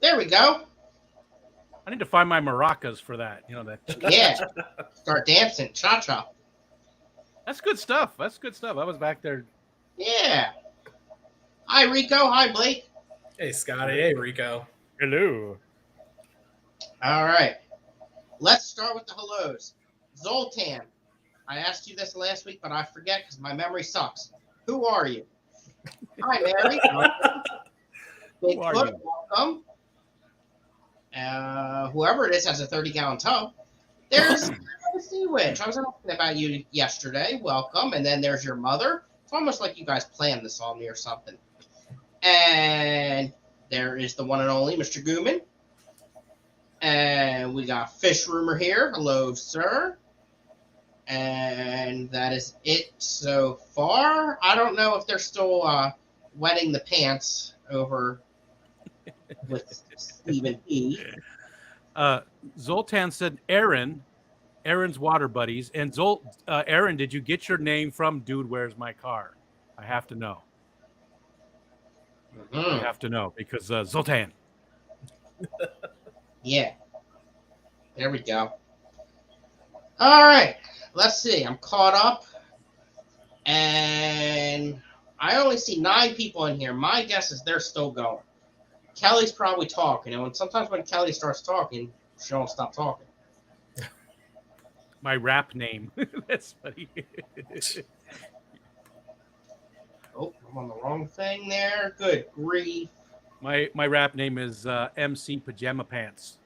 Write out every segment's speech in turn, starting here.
There we go. I need to find my maracas for that. That. Yeah. Start dancing. Cha-cha. That's good stuff. That's good stuff. I was back there. Yeah. Hi, Rico. Hi, Blake. Hey, Scottie. Hey, Rico. Hello. All right. Let's start with the hellos. Zoltan. I asked you this last week, but I forget because my memory sucks. Who are you? Hi, Mary. Bigfoot, welcome. Whoever it is has a 30-gallon tub. There's the Sea Witch. I was asking about you yesterday. Welcome. And then there's your mother. It's almost like you guys planned this on me or something. And there is the one and only Mr. Gooman. And we got Fish Rumor here. Hello, sir. And that is it so far. I don't know if they're still wetting the pants over with Stephen E. Zoltan said Aaron's water buddies. And Aaron, did you get your name from Dude, Where's My Car? I have to know. I have to know because Zoltan. Yeah. There we go. All right. Let's see. I'm caught up. And I only see 9 people in here. My guess is they're still going. Kelly's probably talking. And sometimes when Kelly starts talking, she won't stop talking. My rap name. That's funny. Oh, I'm on the wrong thing there. Good grief. My rap name is MC Pajama Pants.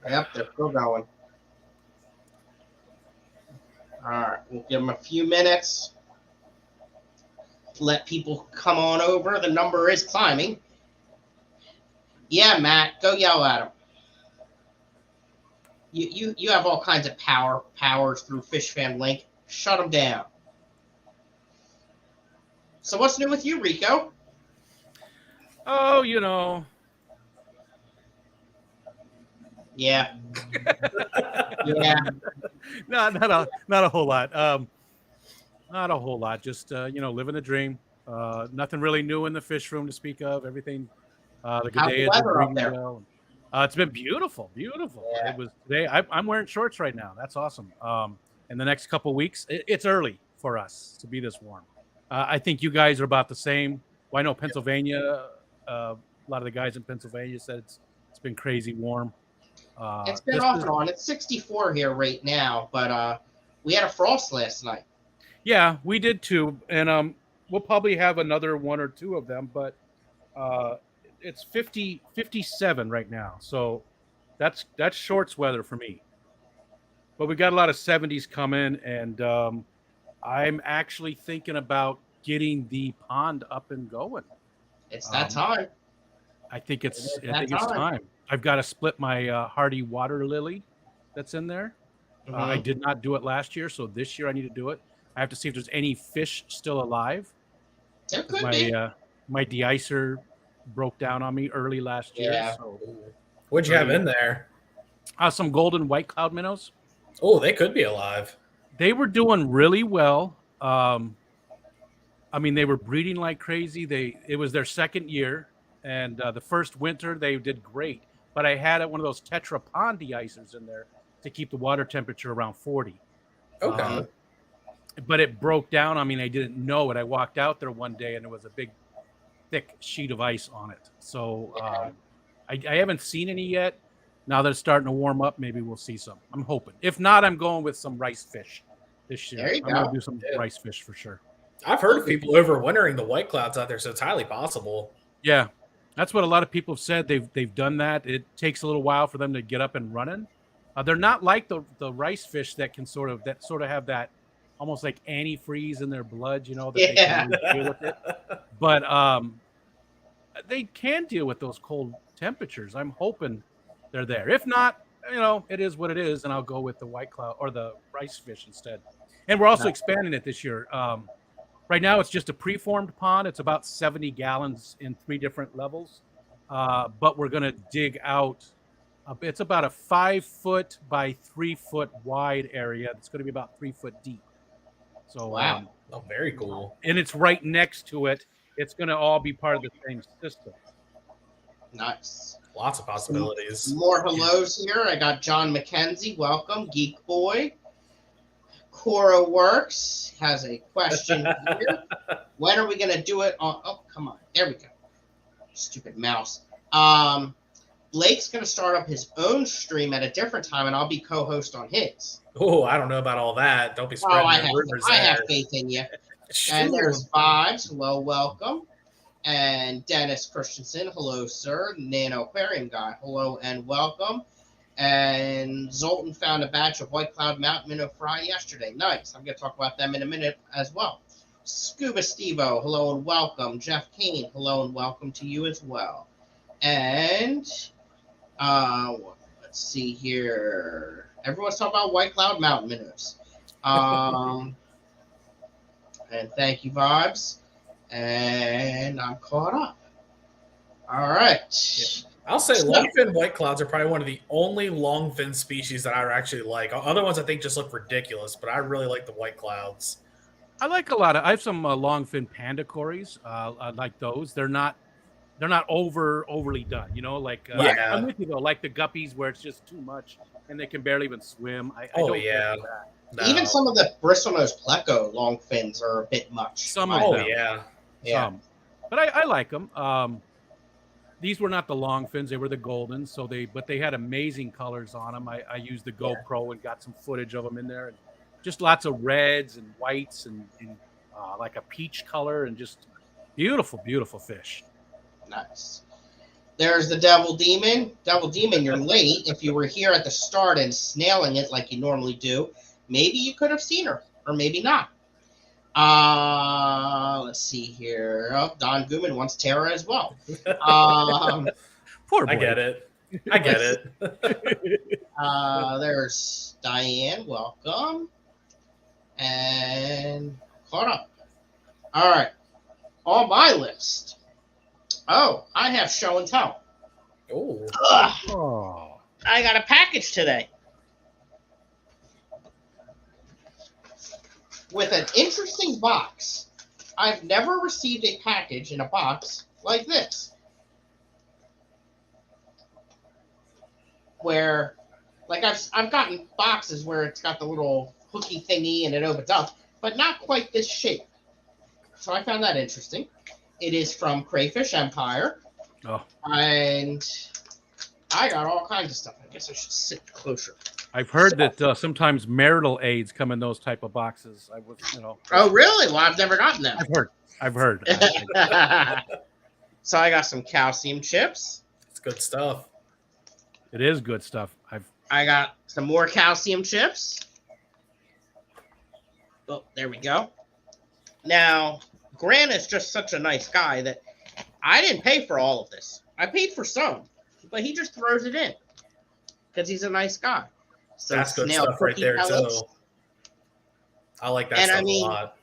Yep, they're still going. All right, we'll give them a few minutes. Let people come on over. The number is climbing. Yeah, Matt, go yell at him. You have all kinds of powers through Fish Fan Link. Shut them down. So what's new with you, Rico? Oh, Yeah. Yeah. No, not a whole lot. Not a whole lot. Just living the dream. Nothing really new in the fish room to speak of. Everything. The How's the weather up there? well. It's been beautiful. Yeah. It was today. I'm wearing shorts right now. That's awesome. In the next couple of weeks, it's early for us to be this warm. I think you guys are about the same. Well, I know Pennsylvania. A lot of the guys in Pennsylvania said it's been crazy warm. It's been off and on. It's 64 here right now, but we had a frost last night. Yeah, we did too, and we'll probably have another 1 or 2 of them, but it's 57 right now, so that's shorts weather for me. But we got a lot of 70s coming, and I'm actually thinking about getting the pond up and going. It's that time. I think it's time. I've got to split my hardy water lily that's in there. Mm-hmm. I did not do it last year, so this year I need to do it. I have to see if there's any fish still alive. There could be. My de-icer broke down on me early last year. Yeah. So. What'd you have in there? Some golden white cloud minnows. Oh, they could be alive. They were doing really well. They were breeding like crazy. It was their second year, and the first winter they did great. But I had one of those Tetra Pond de-icers in there to keep the water temperature around 40. Okay. But it broke down. I didn't know it. I walked out there one day and there was a big, thick sheet of ice on it. So I haven't seen any yet. Now that it's starting to warm up, maybe we'll see some. I'm hoping. If not, I'm going with some rice fish this year. There you I'm go. going to do some rice fish for sure. I've heard of people overwintering the white clouds out there, so it's highly possible. Yeah, that's what a lot of people have said. They've done that. It takes a little while for them to get up and running. They're not like the rice fish that can sort of have that almost like antifreeze in their blood, that they can really deal with it. But they can deal with those cold temperatures. I'm hoping they're there. If not, it is what it is, and I'll go with the white cloud or the rice fish instead. And we're also expanding it this year. Right now, it's just a preformed pond. It's about 70 gallons in 3 different levels. But we're going to dig out. It's about a 5-foot by 3-foot wide area. It's going to be about 3 foot deep. So wow. Oh, very cool. And it's right next to it it's going to all be part of the same system. Nice. Lots of possibilities. Some more hellos here. I got John McKenzie. Welcome. Geek Boy. Cora Works has a question here. When are we going to do it on? Oh, come on. There we go. Stupid mouse. Blake's going to start up his own stream at a different time, and I'll be co-host on his. Oh, I don't know about all that. Don't be Oh, spreading rumors I there. have faith in you. And there's Vibes. Hello, welcome. And Dennis Christensen. Hello, sir. Nano Aquarium Guy. Hello and welcome. And Zoltan found a batch of White Cloud Mountain Minnow Fry yesterday. Nice. I'm going to talk about them in a minute as well. Scuba Stevo. Hello and welcome. Jeff Kane. Hello and welcome to you as well. And let's see here. Everyone's talking about White Cloud Mountain Minnows. And thank you, Vibes. And I'm caught up. All right. Yeah. I'll say longfin white clouds are probably one of the only longfin species that I actually like. Other ones I think just look ridiculous, but I really like the white clouds. I like a lot of. I have some longfin panda cories. I like those. They're not overly done. You know, like I'm with you though. Like the guppies, where it's just too much and they can barely even swim. I don't care for that. No. Even some of the bristlenose pleco long fins are a bit much. Some of them. Yeah. Some. But I like them. These were not the long fins; they were the golden. But they had amazing colors on them. I used the GoPro and got some footage of them in there, and just lots of reds and whites and like a peach color, and just beautiful, beautiful fish. Nice. There's the Devil Demon. Devil Demon, you're late. If you were here at the start and snailing it like you normally do, maybe you could have seen her, or maybe not. Let's see here. Oh, Don Gooman wants Tara as well. Poor boy. I get it. There's Diane. Welcome. And caught up. All right. On my list. Oh, I have show and tell. Oh. I got a package today. With an interesting box. I've never received a package in a box like this. Where, like I've gotten boxes where it's got the little hooky thingy and it opens up, but not quite this shape. So I found that interesting. It is from Crayfish Empire. Oh. And I got all kinds of stuff. I guess I should sit closer. I've heard that sometimes marital aids come in those type of boxes. Oh, really? Well, I've never gotten them. I've heard. So I got some calcium chips. It's good stuff. It is good stuff. I got some more calcium chips. Oh, there we go. Now, Grant is just such a nice guy that I didn't pay for all of this. I paid for some, but he just throws it in because he's a nice guy. So that's good stuff right there, too. I like that stuff a lot.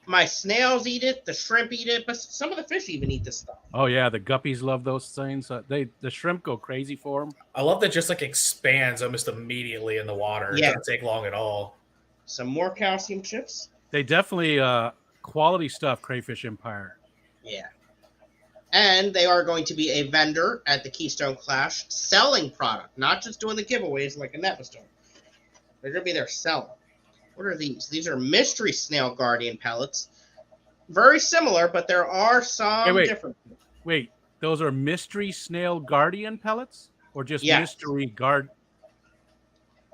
My snails eat it, the shrimp eat it, but some of the fish even eat this stuff. Oh, yeah, the guppies love those things. The shrimp go crazy for them. I love that just like expands almost immediately in the water. It doesn't take long at all. Some more calcium chips. They definitely quality stuff, Crayfish Empire. Yeah. And they are going to be a vendor at the Keystone Clash selling product, not just doing the giveaways like Annette was doing. They're going to be there selling. What are these? These are Mystery Snail Guardian pellets. Very similar, but there are some differences. Wait, those are Mystery Snail Guardian pellets? Or just Mystery Guard?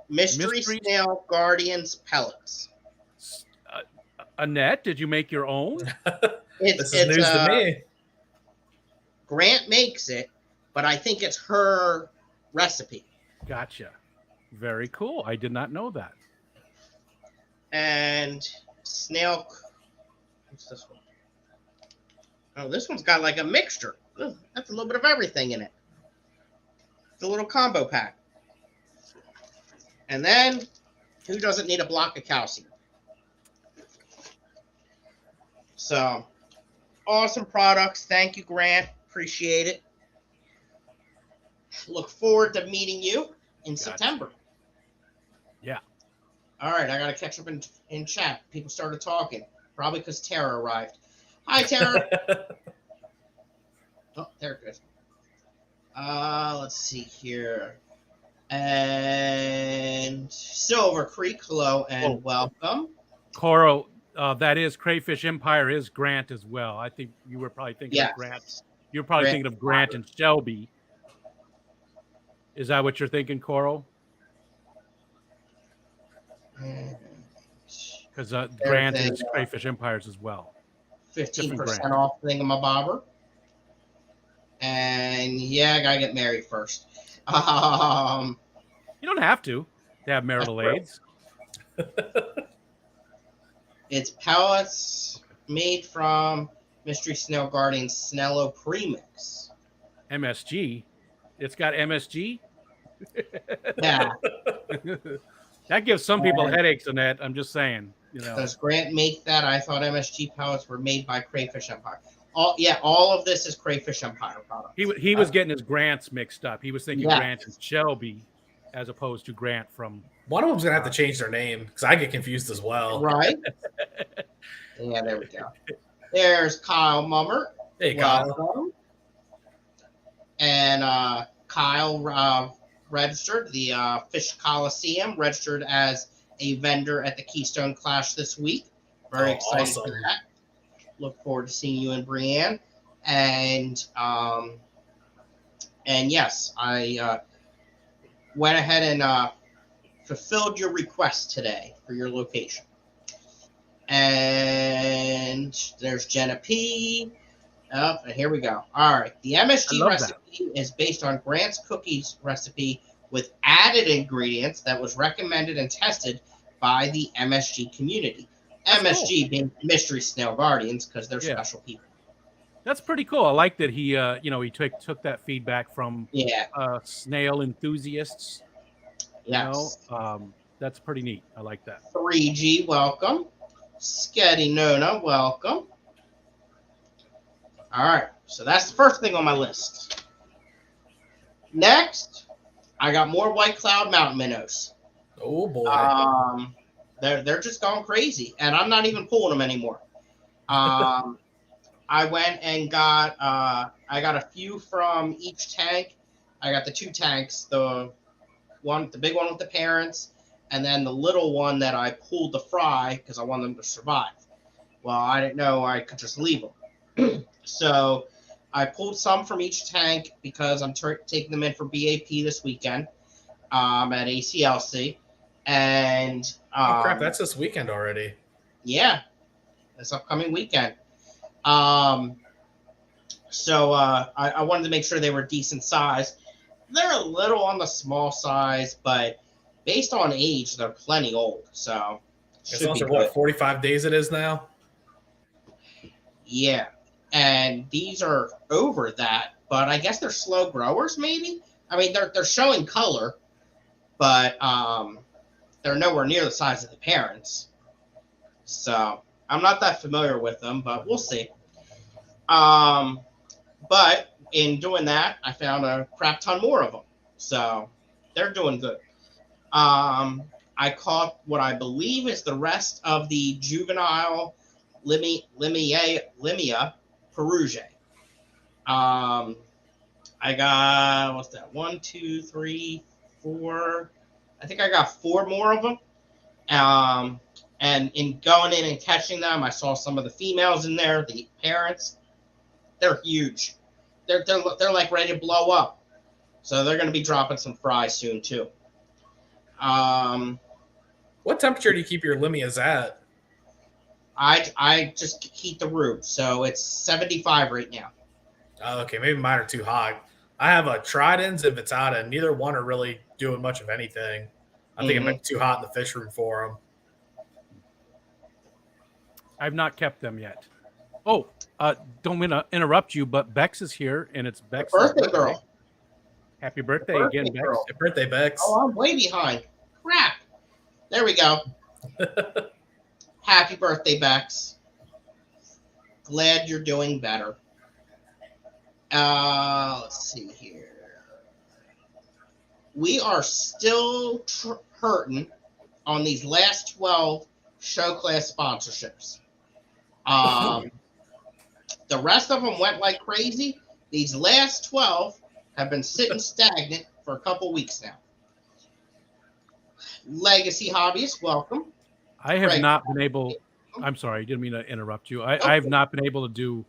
Mystery Snail Guardians pellets. Annette, did you make your own? This is news to me. Grant makes it, but I think it's her recipe. Gotcha. Very cool. I did not know that. And snail. What's this one? Oh, this one's got like a mixture. Ooh, that's a little bit of everything in it. It's a little combo pack. And then, who doesn't need a block of calcium? So, awesome products. Thank you, Grant. Appreciate it. Look forward to meeting you in September. Yeah. All right, I got to catch up in chat. People started talking, probably because Tara arrived. Hi, Tara. Oh, there it goes. Let's see here. And Silver Creek, hello and welcome. Coro, that is Crayfish Empire is Grant as well. I think you were probably thinking of Grant. You're probably thinking of Grant and Shelby. Is that what you're thinking, Coral? Because Grant is Crayfish Empires as well. 15% off thingamabobber. And yeah, I gotta get married first. You don't have to have marital aids. It's pellets made from Mystery Snow Guardian Snello Premix. MSG. It's got MSG? Yeah. That gives some people headaches on that. I'm just saying. Does Grant make that? I thought MSG pellets were made by Crayfish Empire. All of this is Crayfish Empire products. He was getting his Grants mixed up. He was thinking Grant and Shelby as opposed to Grant from... One of them's going to have to change their name because I get confused as well. Right? Yeah, there we go. There's Kyle Mummer. Hey, Kyle. And Kyle registered, the Fish Coliseum, registered as a vendor at the Keystone Clash this week. Very excited for that. Look forward to seeing you and Brienne. And yes, I went ahead and fulfilled your request today for your location. And there's Jenna P. Oh, and here we go. All right. The MSG recipe is based on Grant's Cookies recipe with added ingredients that was recommended and tested by the MSG community. That's MSG cool. Being Mystery Snail Guardians because they're special people. That's pretty cool. I like that he took that feedback from snail enthusiasts. Yes. That's pretty neat. I like that. 3G, welcome. Scottie Nona, welcome. All right, so that's the first thing on my list. Next, I got more White Cloud Mountain minnows. Oh boy. They're just going crazy, and I'm not even pulling them anymore. I went and got I got a few from each tank. I got the 2 tanks, the big one with the parents, and then the little one that I pulled to fry because I want them to survive. Well, I didn't know I could just leave them. So I pulled some from each tank because I'm taking them in for BAP this weekend at ACLC. And oh crap, that's this weekend already. Yeah, this upcoming weekend. So I wanted to make sure they were decent size. They're a little on the small size, but based on age, they're plenty old. So what, 45 days it is now? Yeah. And these are over that, but I guess they're slow growers, maybe. I mean, they're showing color, but they're nowhere near the size of the parents. So I'm not that familiar with them, but we'll see. But in doing that, I found a crap ton more of them. So they're doing good. I caught what I believe is the rest of the juvenile Limia Perugia. I got, what's that? 1, 2, 3, 4. I think I got 4 more of them. And in going in and catching them, I saw some of the females in there, the parents. They're huge. They're like ready to blow up. So they're going to be dropping some fries soon too. What temperature do you keep your Limias at? I just heat the room, so it's 75 right now. Oh, okay, maybe mine are too hot. I have a Tridents and Vitata, and neither one are really doing much of anything. I think it might be too hot in the fish room for them. I've not kept them yet. Oh, don't mean to interrupt you, but Bex is here, and it's Bex' birthday girl. Happy birthday again, Bex. Happy birthday, Bex. Oh, I'm way behind. Crap. There we go. Happy birthday, Bex. Glad you're doing better. Let's see here. We are still hurting on these last 12 show class sponsorships. The rest of them went like crazy, These last 12 have been sitting stagnant for a couple weeks now. Legacy Hobbies, welcome. I have Right. not been able. I'm sorry, I didn't mean to interrupt you. I have not been able to do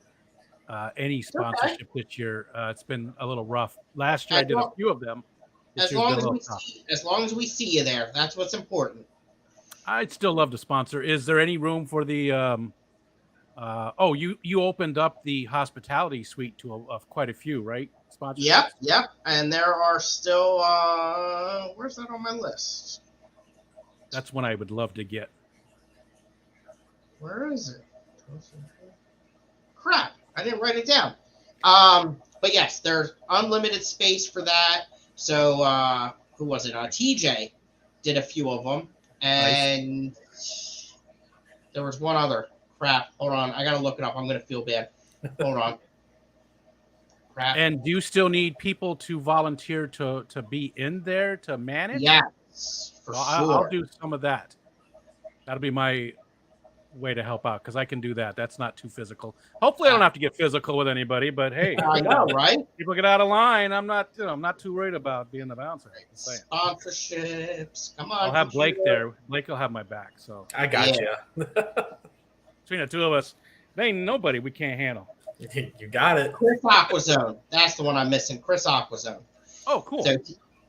any sponsorship this year. It's been a little rough. Last year I did a few of them. As long as we see you there, that's what's important. I'd still love to sponsor. Is there any room for the? You opened up the hospitality suite to quite a few, right? Yep. And there are still. Where's that on my list? That's one I would love to get. Where is it? Crap, I didn't write it down. But yes, there's unlimited space for that. So who was it? TJ did a few of them, and there was one other. Crap, hold on, I gotta look it up. I'm gonna feel bad. Hold on. Crap. And do you still need people to volunteer to be in there to manage? Yes, for sure. I'll do some of that. That'll be my way to help out because I can do that. That's not too physical. Hopefully, I don't have to get physical with anybody. But hey, I know, right? People get out of line. I'm not too worried about being the bouncer. Sponsorships, come on. I'll have Blake there. Blake will have my back. So I got you. Between the two of us, there ain't nobody we can't handle. You got it. Chris Aquazone. That's the one I'm missing. Chris Aquazone. Oh, cool. So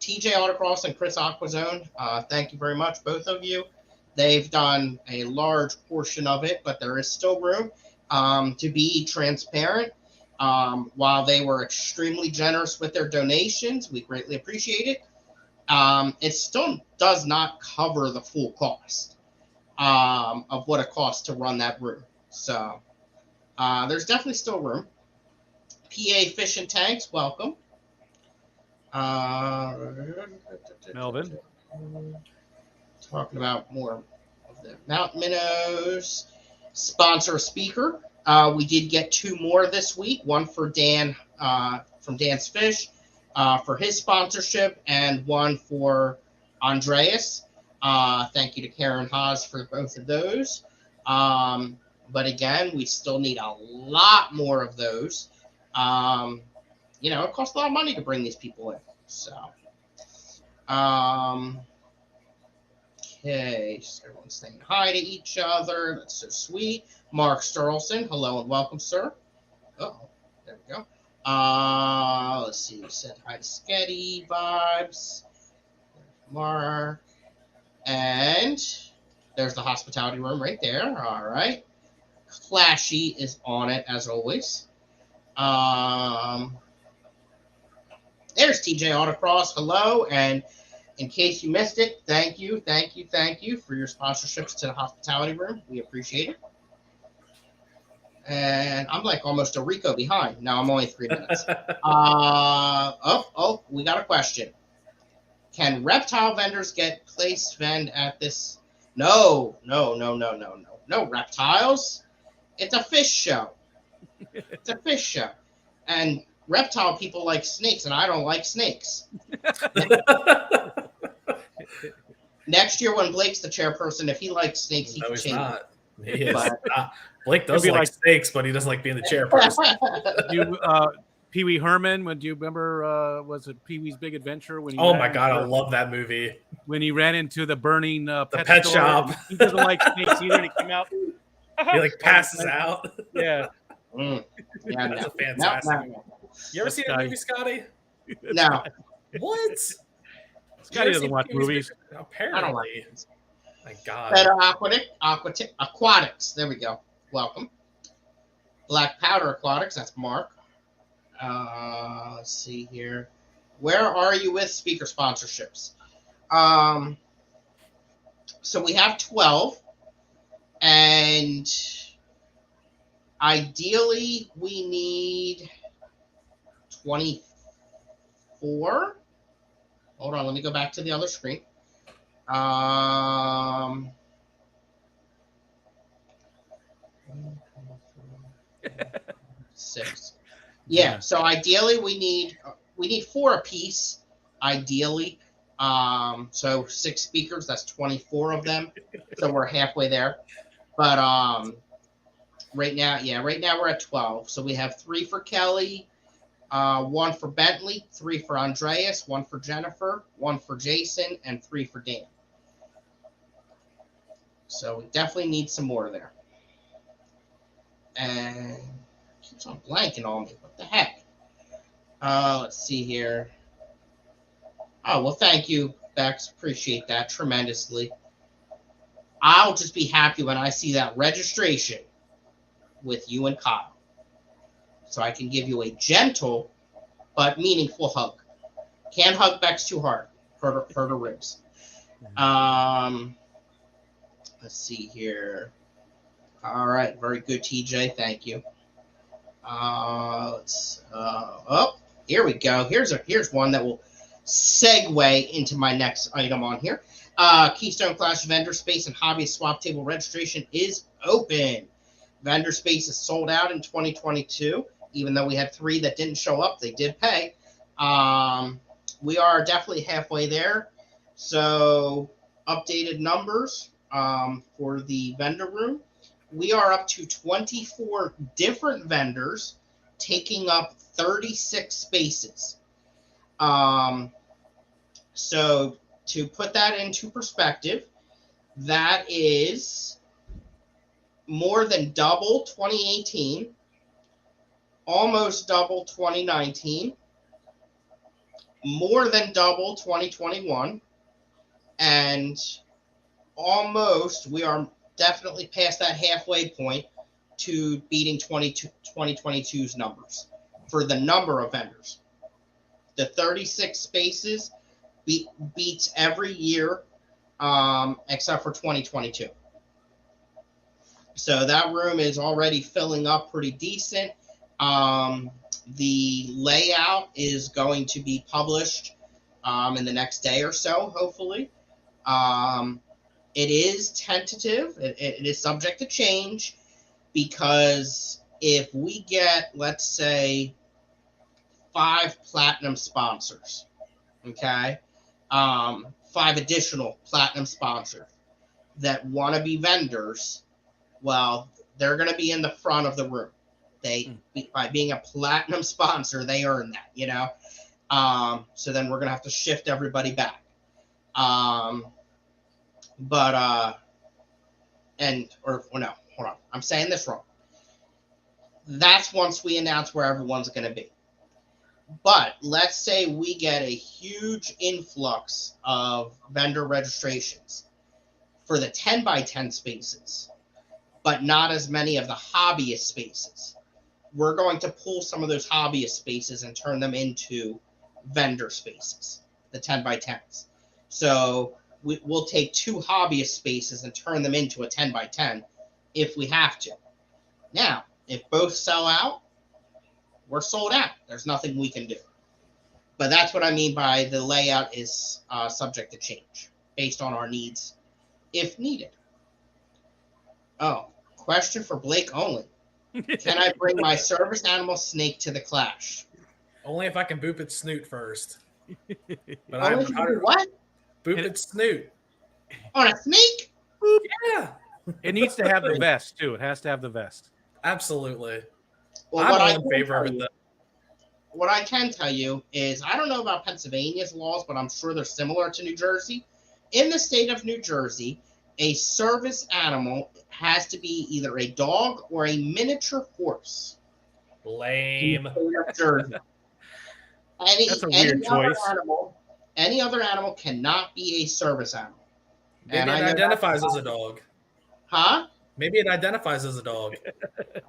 TJ Autocross and Chris Aquazone, thank you very much, both of you. They've done a large portion of it, but there is still room. To be transparent, while they were extremely generous with their donations, we greatly appreciate it. It still does not cover the full cost of what it costs to run that room. So there's definitely still room. PA Fish and Tanks, welcome. Melvin. Talking about more of the Mountain Minnows. Sponsor speaker. We did get 2 more this week. One for Dan from Dan's Fish for his sponsorship, and one for Andreas. Thank you to Karen Haas for both of those. But again, we still need a lot more of those. It costs a lot of money to bring these people in. So, okay, so everyone's saying hi to each other. That's so sweet. Mark Sterlson, hello and welcome, sir. Oh, there we go. Let's see. You said hi to Scottie vibes. Mark. And there's the hospitality room right there. All right. Clashy is on it as always. There's TJ Autocross. Hello. And in case you missed it, thank you for your sponsorships to the hospitality room. We appreciate it. And I'm like almost a Rico behind. No, I'm only 3 minutes. We got a question. Can reptile vendors get placed vend at this? No reptiles. It's a fish show. It's a fish show. And reptile people like snakes, and I don't like snakes. Next year when Blake's the chairperson, if he likes snakes, he can change. Not. He is not. Blake does like snakes, but he doesn't like being the chairperson. Pee Wee Herman, do you remember, was it Pee Wee's Big Adventure? When he my God, I love that movie. When he ran into the burning pet shop. He doesn't like snakes either, and he came out. He passes out. Yeah. Yeah, that's a fantastic movie. You ever seen that movie, Scottie? No. What? Scottie doesn't watch movies. Apparently. I don't like it. My God. Better Aquatics. There we go. Welcome. Black Powder Aquatics. That's Mark. Let's see here. Where are you with speaker sponsorships? So we have 12, and ideally we need 24. Hold on, let me go back to the other screen. 6. Yeah, so ideally we need 4 apiece, ideally. So 6 speakers, that's 24 of them. So we're halfway there. But right now we're at 12. So we have 3 for Kelly, 1 for Bentley, 3 for Andreas, 1 for Jennifer, 1 for Jason, and 3 for Dan. So we definitely need some more there. And it keeps on blanking on me. What the heck? Let's see here. Oh, well, thank you, Bex. Appreciate that tremendously. I'll just be happy when I see that registration with you and Kyle. So I can give you a gentle but meaningful hug. Can't hug Bex too hard. Hurt her ribs. Let's see here. All right, very good, TJ. Thank you. Here we go. Here's one that will segue into my next item on here. Keystone Clash vendor space and hobbyist swap table registration is open. Vendor space is sold out in 2022. Even though we had 3 that didn't show up, they did pay. We are definitely halfway there. So updated numbers for the vendor room. We are up to 24 different vendors taking up 36 spaces. So to put that into perspective, that is more than double 2018, almost double 2019, more than double 2021, and almost, we are definitely past that halfway point to beating 2022's numbers for the number of vendors. The 36 spaces beats every year except for 2022. So that room is already filling up pretty decent. The layout is going to be published in the next day or so, hopefully. It is tentative. It is subject to change because if we get, let's say, 5 platinum sponsors, okay, 5 additional platinum sponsors that want to be vendors, well, they're going to be in the front of the room. By being a platinum sponsor, they earn that, you know. So then we're going to have to shift everybody back. No, hold on. I'm saying this wrong. That's once we announce where everyone's going to be. But let's say we get a huge influx of vendor registrations for the 10 by 10 spaces, but not as many of the hobbyist spaces. We're going to pull some of those hobbyist spaces and turn them into vendor spaces, the 10 by 10s. So we'll take 2 hobbyist spaces and turn them into a 10 by 10 if we have to. Now, if both sell out, we're sold out. There's nothing we can do. But that's what I mean by the layout is subject to change based on our needs, if needed. Oh, question for Blake only. Can I bring my service animal snake to the clash? Only if I can boop its snoot first. But Only if you do what? Boop its snoot. On a snake? Yeah. It needs to have the vest too. It has to have the vest. Absolutely. Well, I'm all in favor of it, though. What I can tell you is I don't know about Pennsylvania's laws, but I'm sure they're similar to New Jersey. In the state of New Jersey, a service animal has to be either a dog or a miniature horse. Lame. That's a weird choice. Any other animal cannot be a service animal. Maybe it identifies as a dog. Huh? Maybe it identifies as a dog.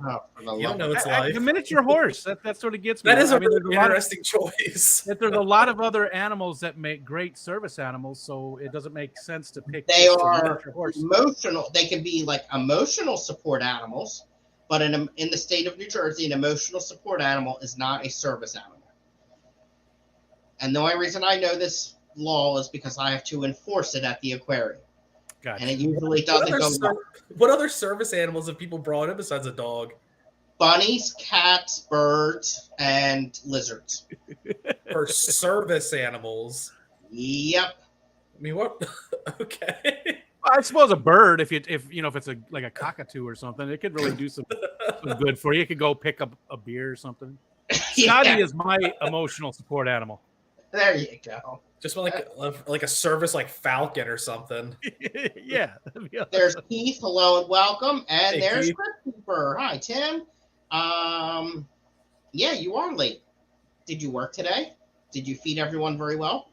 Oh, you don't know its life. The miniature horse. That sort of gets me. That is a really interesting choice. There's a lot of other animals that make great service animals, so it doesn't make sense to pick. They are emotional. They can be like emotional support animals, but in the state of New Jersey, an emotional support animal is not a service animal. And the only reason I know this law is because I have to enforce it at the aquarium. Gotcha. And it usually doesn't go well. What other service animals have people brought in besides a dog? Bunnies, cats, birds, and lizards. For service animals? Yep. I mean, what? Okay. I suppose a bird, if it's like a cockatoo or something, it could really do some good for you. You could go pick up a beer or something. Scottie is my emotional support animal. There you go. Just like a service like Falcon or something. Yeah. There's Keith. Hello and welcome. And Hey, there's Keith. Christopher. Hi, Tim. Yeah, you are late. Did you work today? Did you feed everyone very well?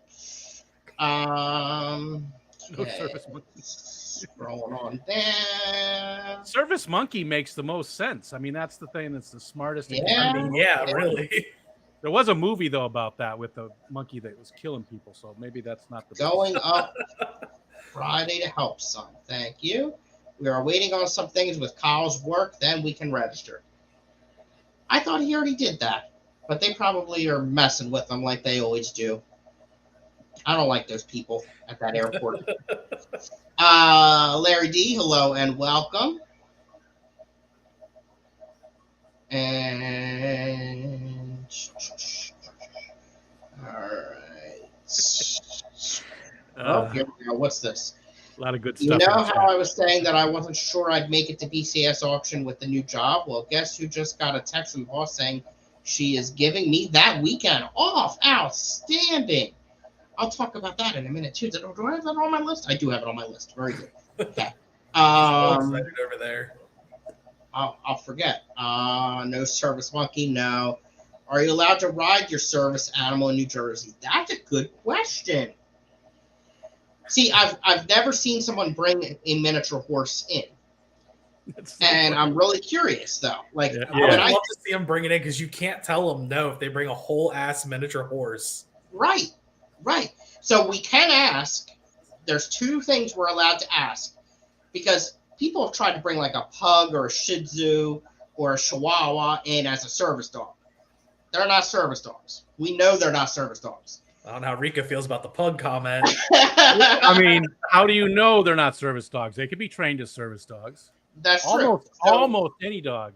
No Okay. service monkey. Scrolling on down. Service monkey makes the most sense. I mean, that's the thing that's the smartest. Yeah. I mean, yeah, really. There was a movie though about that with the monkey that was killing people. So maybe that's not the Going up Friday to help son. Thank you. We are waiting on some things with Kyle's work. Then we can register. I thought he already did that, but they probably are messing with them like they always do. I don't like those people at that airport. Larry D, hello and welcome. And all right. Here we go. What's this? A lot of good You stuff. know how I was saying that I wasn't sure I'd make it to BCS auction with the new job? Well, guess who just got a text from the boss saying she is giving me that weekend off? Outstanding. I'll talk about that in a minute too. Do I have that on my list? I do have it on my list. Very good. Okay. So excited over there. I'll forget. No service monkey. No. Are you allowed to ride your service animal in New Jersey? That's a good question. See, I've never seen someone bring a miniature horse in, and I'm really curious though. Like, Yeah. I would love to see them bring it in because you can't tell them no if they bring a whole ass miniature horse. Right. So we can ask. There's two things we're allowed to ask because people have tried to bring like a pug or a Shih Tzu or a Chihuahua in as a service dog. They're not service dogs. We know they're not service dogs. I don't know how Rika feels about the pug comment. I mean, how do you know they're not service dogs? They could be trained as service dogs. That's true. Almost any dog.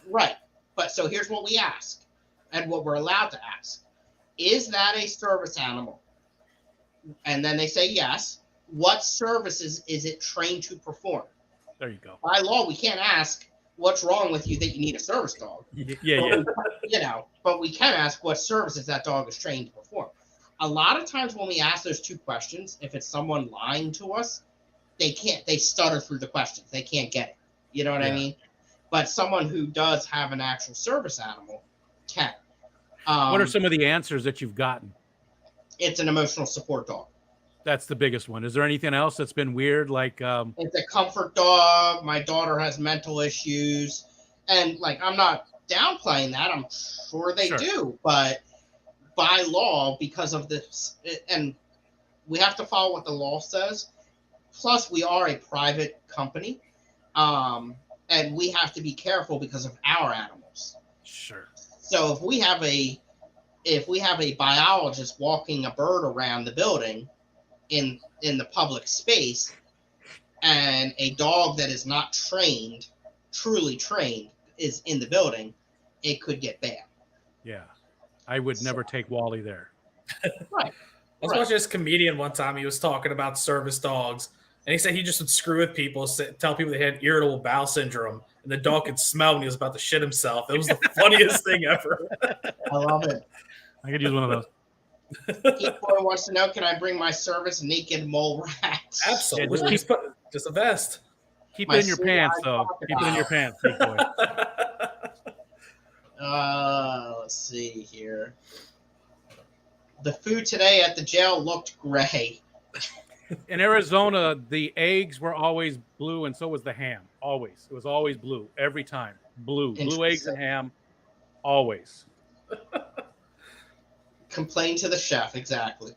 Right. But so here's what we ask and what we're allowed to ask. Is that a service animal? And then they say yes. What services is it trained to perform? There you go. By law, we can't ask what's wrong with you that you need a service dog. Yeah. But we can ask what services that dog is trained to perform. A lot of times when we ask those two questions, if it's someone lying to us, they stutter through the questions. They can't get it. You know what I mean? But someone who does have an actual service animal can. What are some of the answers that you've gotten? It's an emotional support dog. That's the biggest one. Is there anything else that's been weird? Like, it's a comfort dog. My daughter has mental issues, and like I'm not downplaying that. I'm sure they do, but by law, because of this, and we have to follow what the law says. Plus, we are a private company, and we have to be careful because of our animals. Sure. So if we have a biologist walking a bird around the building in the public space, and a dog that is not trained, truly trained, is in the building, it could get bad. Yeah. I would never take Wally there. Right. I was watching this comedian one time. He was talking about service dogs, and he said he just would screw with people, tell people they had irritable bowel syndrome, and the dog could smell when he was about to shit himself. It was the funniest thing ever. I love it. I could use one of those. Keith Boy wants to know, can I bring my service naked mole rat? Absolutely. Yeah, just a vest. Keep My it in your pants, though. crocodile. Keep it in your pants, big boy. Let's see here. The food today at the jail looked gray. In Arizona, the eggs were always blue, and so was the ham. Always. It was always blue. Every time. Blue eggs and ham. Always. Complain to the chef, exactly.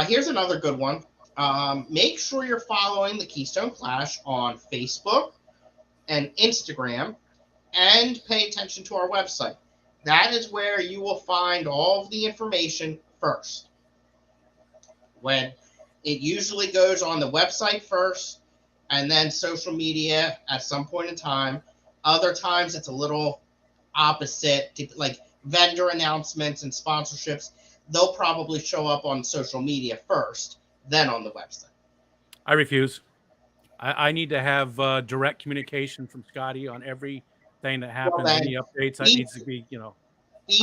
Here's another good one. Make sure you're following the Keystone Clash on Facebook and Instagram, and pay attention to our website. That is where you will find all of the information first. When it usually goes on the website first, and then social media at some point in time. Other times it's a little opposite, like vendor announcements and sponsorships. They'll probably show up on social media first, then on the website. I refuse. I need to have direct communication from Scottie on every thing that happens, then, any updates that needs to be, Be I'm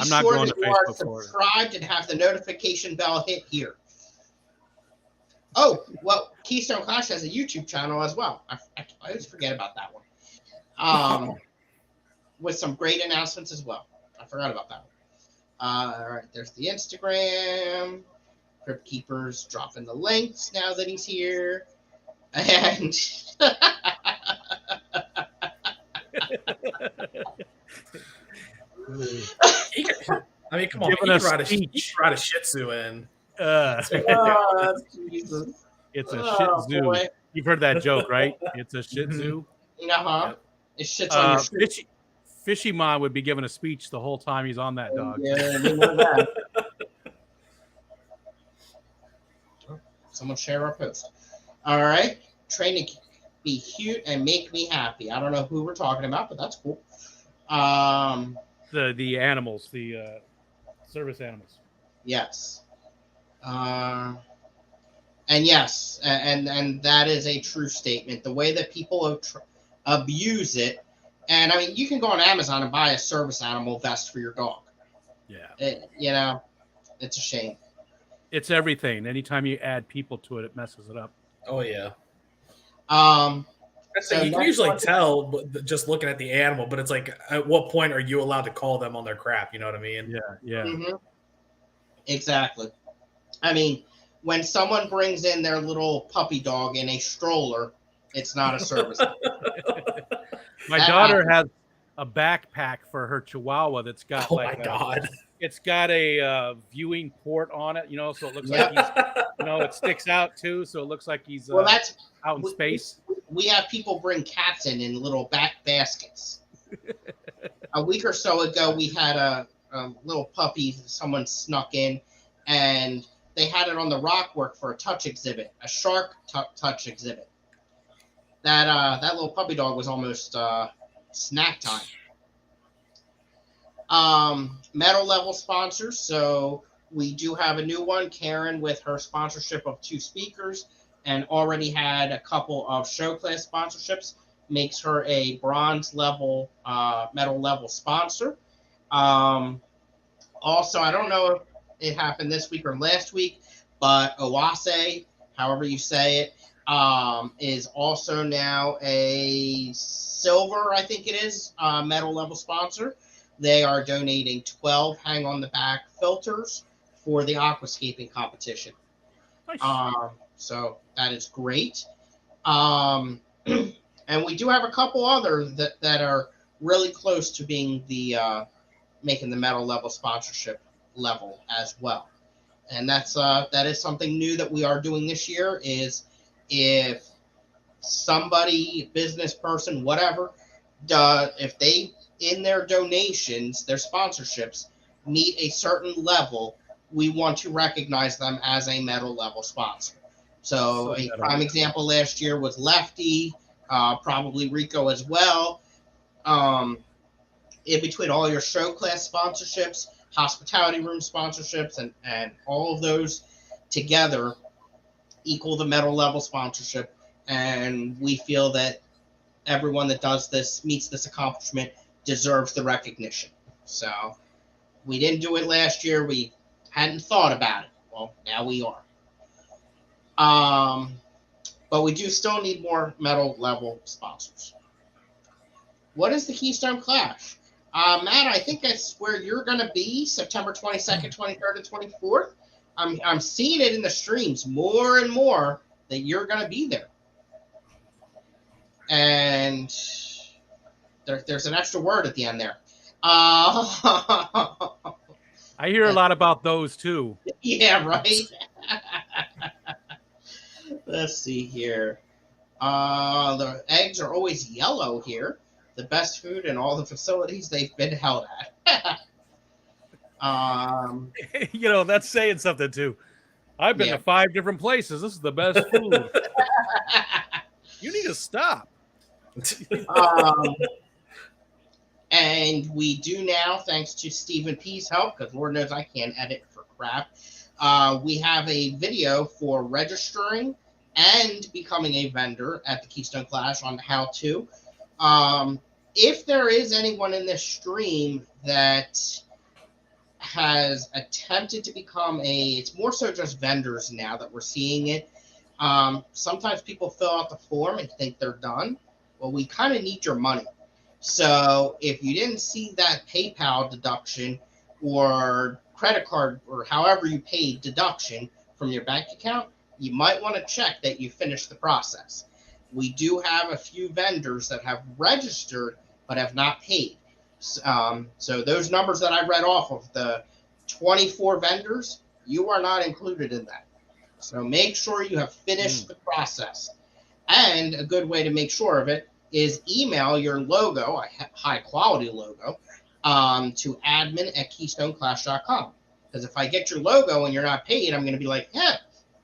not sure going that to you are Facebook for it. subscribed and have the notification bell hit here. Oh, well, Keystone Clash has a YouTube channel as well. I always forget about that one. With some great announcements as well. I forgot about that one. All right, there's the Instagram. Crypt Keeper's dropping the links now that he's here. And I mean, come on, he can ride a Shih Tzu in. Jesus. It's a Shih Tzu. Boy. You've heard that joke, right? It's a Shih Tzu. Yep. It shits on your shoe. Fishy Mon would be giving a speech the whole time he's on that dog. Yeah, we know that. Someone share our post. All right. Train to be cute and make me happy. I don't know who we're talking about, but that's cool. The animals, the service animals. Yes. And yes, and that is a true statement. The way that people abuse it, and I mean, you can go on Amazon and buy a service animal vest for your dog. Yeah. It's a shame. It's everything. Anytime you add people to it, it messes it up. Oh yeah. So you can usually tell just looking at the animal, but it's like, at what point are you allowed to call them on their crap? You know what I mean? Yeah. Mm-hmm. Exactly. I mean, when someone brings in their little puppy dog in a stroller, it's not a service. My daughter has a backpack for her Chihuahua that's got it's got a viewing port on it, so it looks like he's, it sticks out too, so it looks like he's out in space. We have people bring cats in little back baskets. A week or so ago, we had a little puppy someone snuck in, and they had it on the rockwork for a touch exhibit, a shark touch exhibit. That little puppy dog was almost snack time. Metal level sponsors. So we do have a new one, Karen, with her sponsorship of 2 speakers, and already had a couple of show class sponsorships. Makes her a bronze level, metal level sponsor. Also, I don't know if it happened this week or last week, but Owase, however you say it, is also now a silver, I think it is, metal level sponsor. They are donating 12 hang on the back filters for the aquascaping competition. Nice. So that is great. And we do have a couple others that are really close to being the making the metal level sponsorship level as well. And that is something new that we are doing this year. Is if somebody, business person, whatever, if they in their donations, their sponsorships meet a certain level, we want to recognize them as a metal level sponsor. So a prime example last year was Lefty, probably Rico as well. In between all your show class sponsorships, hospitality room sponsorships, and all of those together equal the metal level sponsorship. And we feel that everyone that does this, meets this accomplishment, deserves the recognition. So we didn't do it last year. We hadn't thought about it. Well, now we are. But we do still need more metal level sponsors. What is the Keystone Clash? Matt, I think that's where you're going to be, September 22nd, 23rd, and 24th. I'm seeing it in the streams more and more that you're going to be there. And there's an extra word at the end there. I hear a lot about those too. Yeah, right? Let's see here. The eggs are always yellow here. The best food in all the facilities they've been held at. That's saying something too. I've been to 5 different places. This is the best food. You need to stop. And we do now, thanks to Stephen P's help, because Lord knows I can't edit for crap. We have a video for registering and becoming a vendor at the Keystone Clash on how to. if there is anyone in this stream that has attempted to become it's more so just vendors now that we're seeing it. Sometimes people fill out the form and think they're done. Well, we kind of need your money. So if you didn't see that PayPal deduction or credit card or however you paid deduction from your bank account, you might want to check that you finished the process. We do have a few vendors that have registered but have not paid. So those numbers that I read off of, the 24 vendors, you are not included in that. So make sure you have finished the process. And a good way to make sure of it is email your logo, a high quality logo, to admin@keystoneclash.com. Because if I get your logo and you're not paid, I'm going to be like,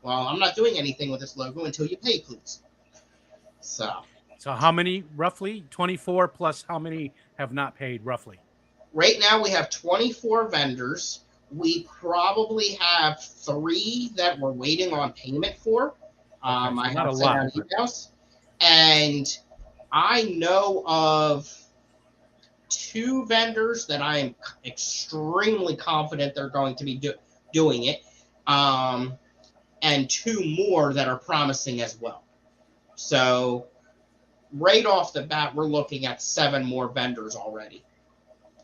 well, I'm not doing anything with this logo until you pay, please. So how many roughly? 24 plus how many have not paid roughly? Right now we have 24 vendors. We probably have 3 that we're waiting on payment for. I have sent out emails. And I know of 2 vendors that I am extremely confident they're going to be doing it. And 2 more that are promising as well. So right off the bat, we're looking at 7 more vendors already,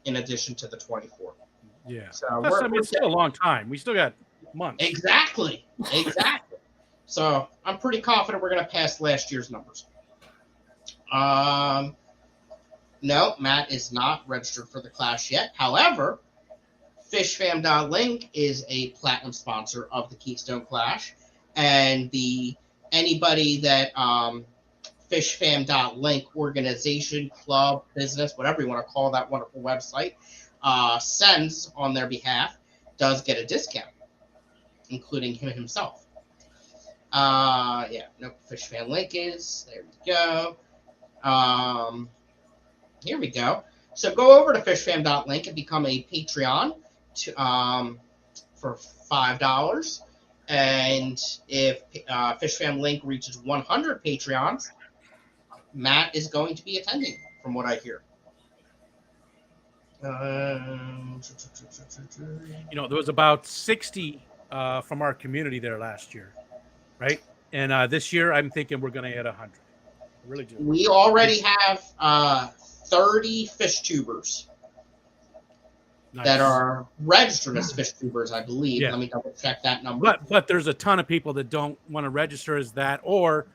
in addition to the 24. Yeah. So it's still a long time. We still got months. Exactly. So I'm pretty confident we're going to pass last year's numbers. No, Matt is not registered for the Clash yet. However, FishFam.link is a platinum sponsor of the Keystone Clash, and anybody that FishFam.link organization, club, business, whatever you want to call that wonderful website, sends on their behalf does get a discount, including him himself. FishFam link is there. We go. Here we go. So go over to fishfam.link and become a Patreon for $5. And if FishFam link reaches 100 Patreons, Matt is going to be attending, from what I hear. There was about 60 from our community there last year, right? And this year, I'm thinking we're going to hit 100. I really do. We already have 30 fish tubers that are registered as fish tubers, I believe. Yeah. Let me double check that number. But there's a ton of people that don't want to register as that, or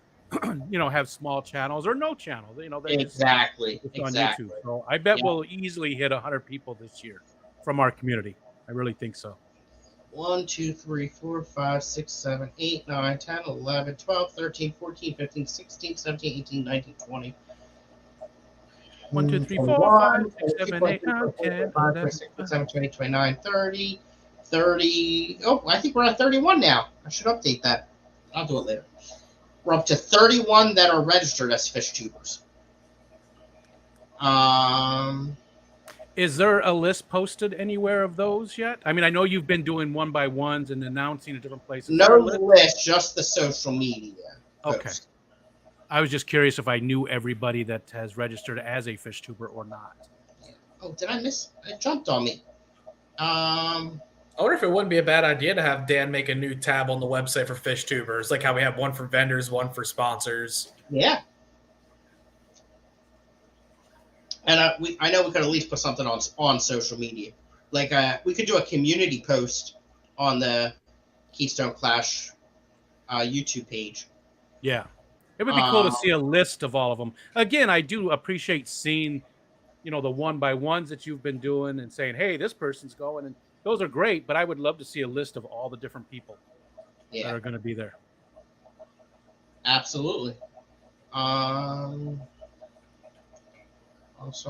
have small channels or no channels. Exactly. On YouTube. So I bet we'll easily hit 100 people this year from our community. I really think so. 1, 2, 3, 4, 5, 6, 7, 8, 9, 10, 11, 12, 13, 14, 15, 16, 17, 18, 19, 20. 1, 2, 3, 4, 5, 6, 7, 8, 9, 10, 11, 17, 20, 29, 30, 30. Oh, I think we're at 31 now. I should update that. I'll do it later. We're up to 31 that are registered as fish tubers. Is there a list posted anywhere of those yet? I mean, I know you've been doing 1-by-1s and announcing at different places. No list, just the social media. Okay. Post. I was just curious if I knew everybody that has registered as a fish tuber or not. Oh, did I miss? It jumped on me. I wonder if it wouldn't be a bad idea to have Dan make a new tab on the website for fish tubers, like how we have one for vendors, one for sponsors. Yeah. And I know we could at least put something on social media. Like we could do a community post on the Keystone Clash YouTube page. Yeah. It would be cool to see a list of all of them. Again, I do appreciate seeing, the 1-by-1s that you've been doing and saying, hey, this person's going. And those are great, but I would love to see a list of all the different people that are going to be there. Absolutely. Also,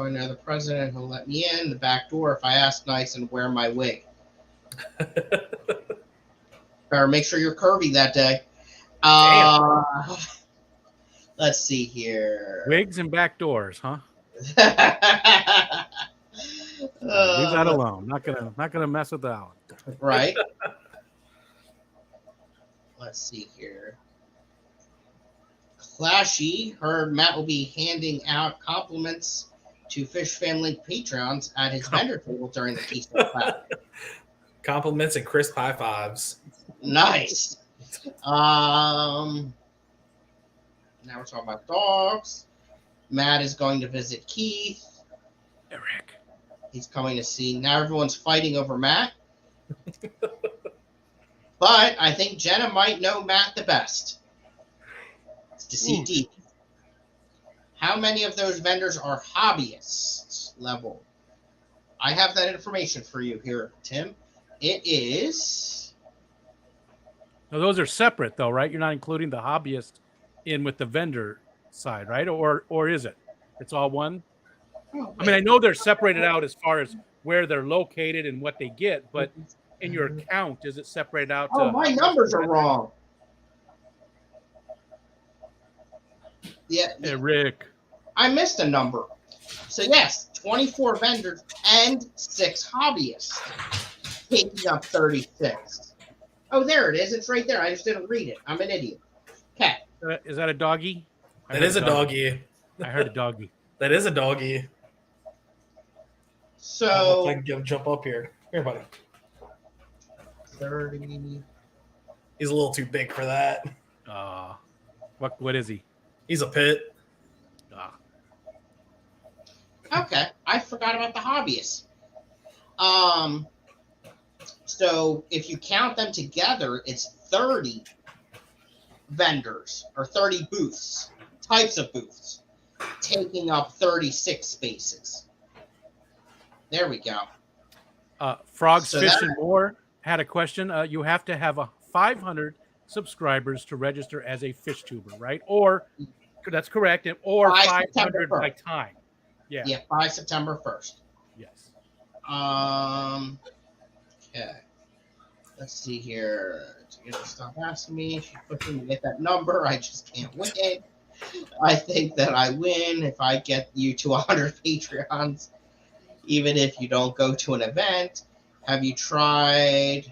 I know the president will let me in the back door if I ask nice and wear my wig. Better make sure you're curvy that day. Let's see here. Wigs and back doors, huh? Leave that alone. Not gonna mess with that one. Right. Let's see here. Clashy heard Matt will be handing out compliments 2 Fish Family Patreons at his vendor table during the Keystone Clash. Compliments and crisp high fives. Nice. Now we're talking about dogs. Matt is going to visit Keith. Eric. He's coming to see. Now everyone's fighting over Matt. But I think Jenna might know Matt the best. It's to see deep. How many of those vendors are hobbyists level? I have that information for you here, Tim. It is. Now, those are separate, though, right? You're not including the hobbyist in with the vendor side, right? Or is it? It's all one? Oh, I mean, I know they're separated out as far as where they're located and what they get, but in your count, is it separated out? Oh, my numbers are wrong. Yeah. Hey, Rick. I missed a number. So, yes, 24 vendors and 6 hobbyists, taking up 36. Oh, there it is. It's right there. I just didn't read it. I'm an idiot. Okay. Is that a doggy? That is a doggy. I heard a doggy. That is a doggy. So, I can jump up here. Here, buddy. 30. He's a little too big for that. What is he? He's a pit. Okay, I forgot about the hobbyists. So if you count them together, it's 30 vendors or 30 booths, types of booths, taking up 36 spaces. There we go. Frogs, So Fish, that- and More had a question. You have to have 500 subscribers to register as a fish tuber, right? Or that's correct. Or By 500 by September time. Yeah. Yeah, by September 1st. Yes. Okay. Let's see here. You're gonna stop asking me. She's pushing to get that number. I just can't win. I think that I win if I get you to 100 Patreons, even if you don't go to an event. Have you tried?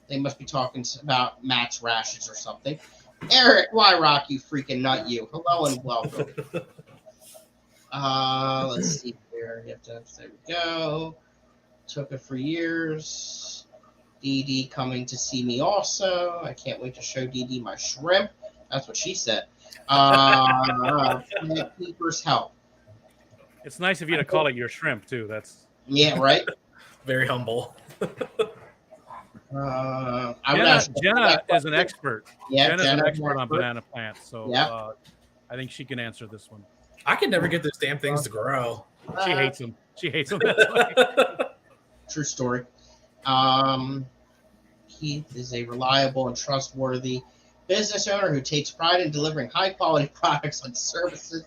They must be talking about Matt's rashes or something. Eric, why rock you freaking nut you? Hello and welcome. Let's see here. There we go. Took it for years. Dee coming to see me also. I can't wait to show Dee my shrimp. That's what she said. Keepers help. It's nice of you to call it your shrimp too. That's Yeah, right. Very humble. Jenna is an expert. Yeah, Jenna's an Jenna's expert on banana plants, so Yep. I think she can answer this one. I can never get those damn things to grow. She hates them. She hates them. True story. Keith is a reliable and trustworthy business owner who takes pride in delivering high quality products and services.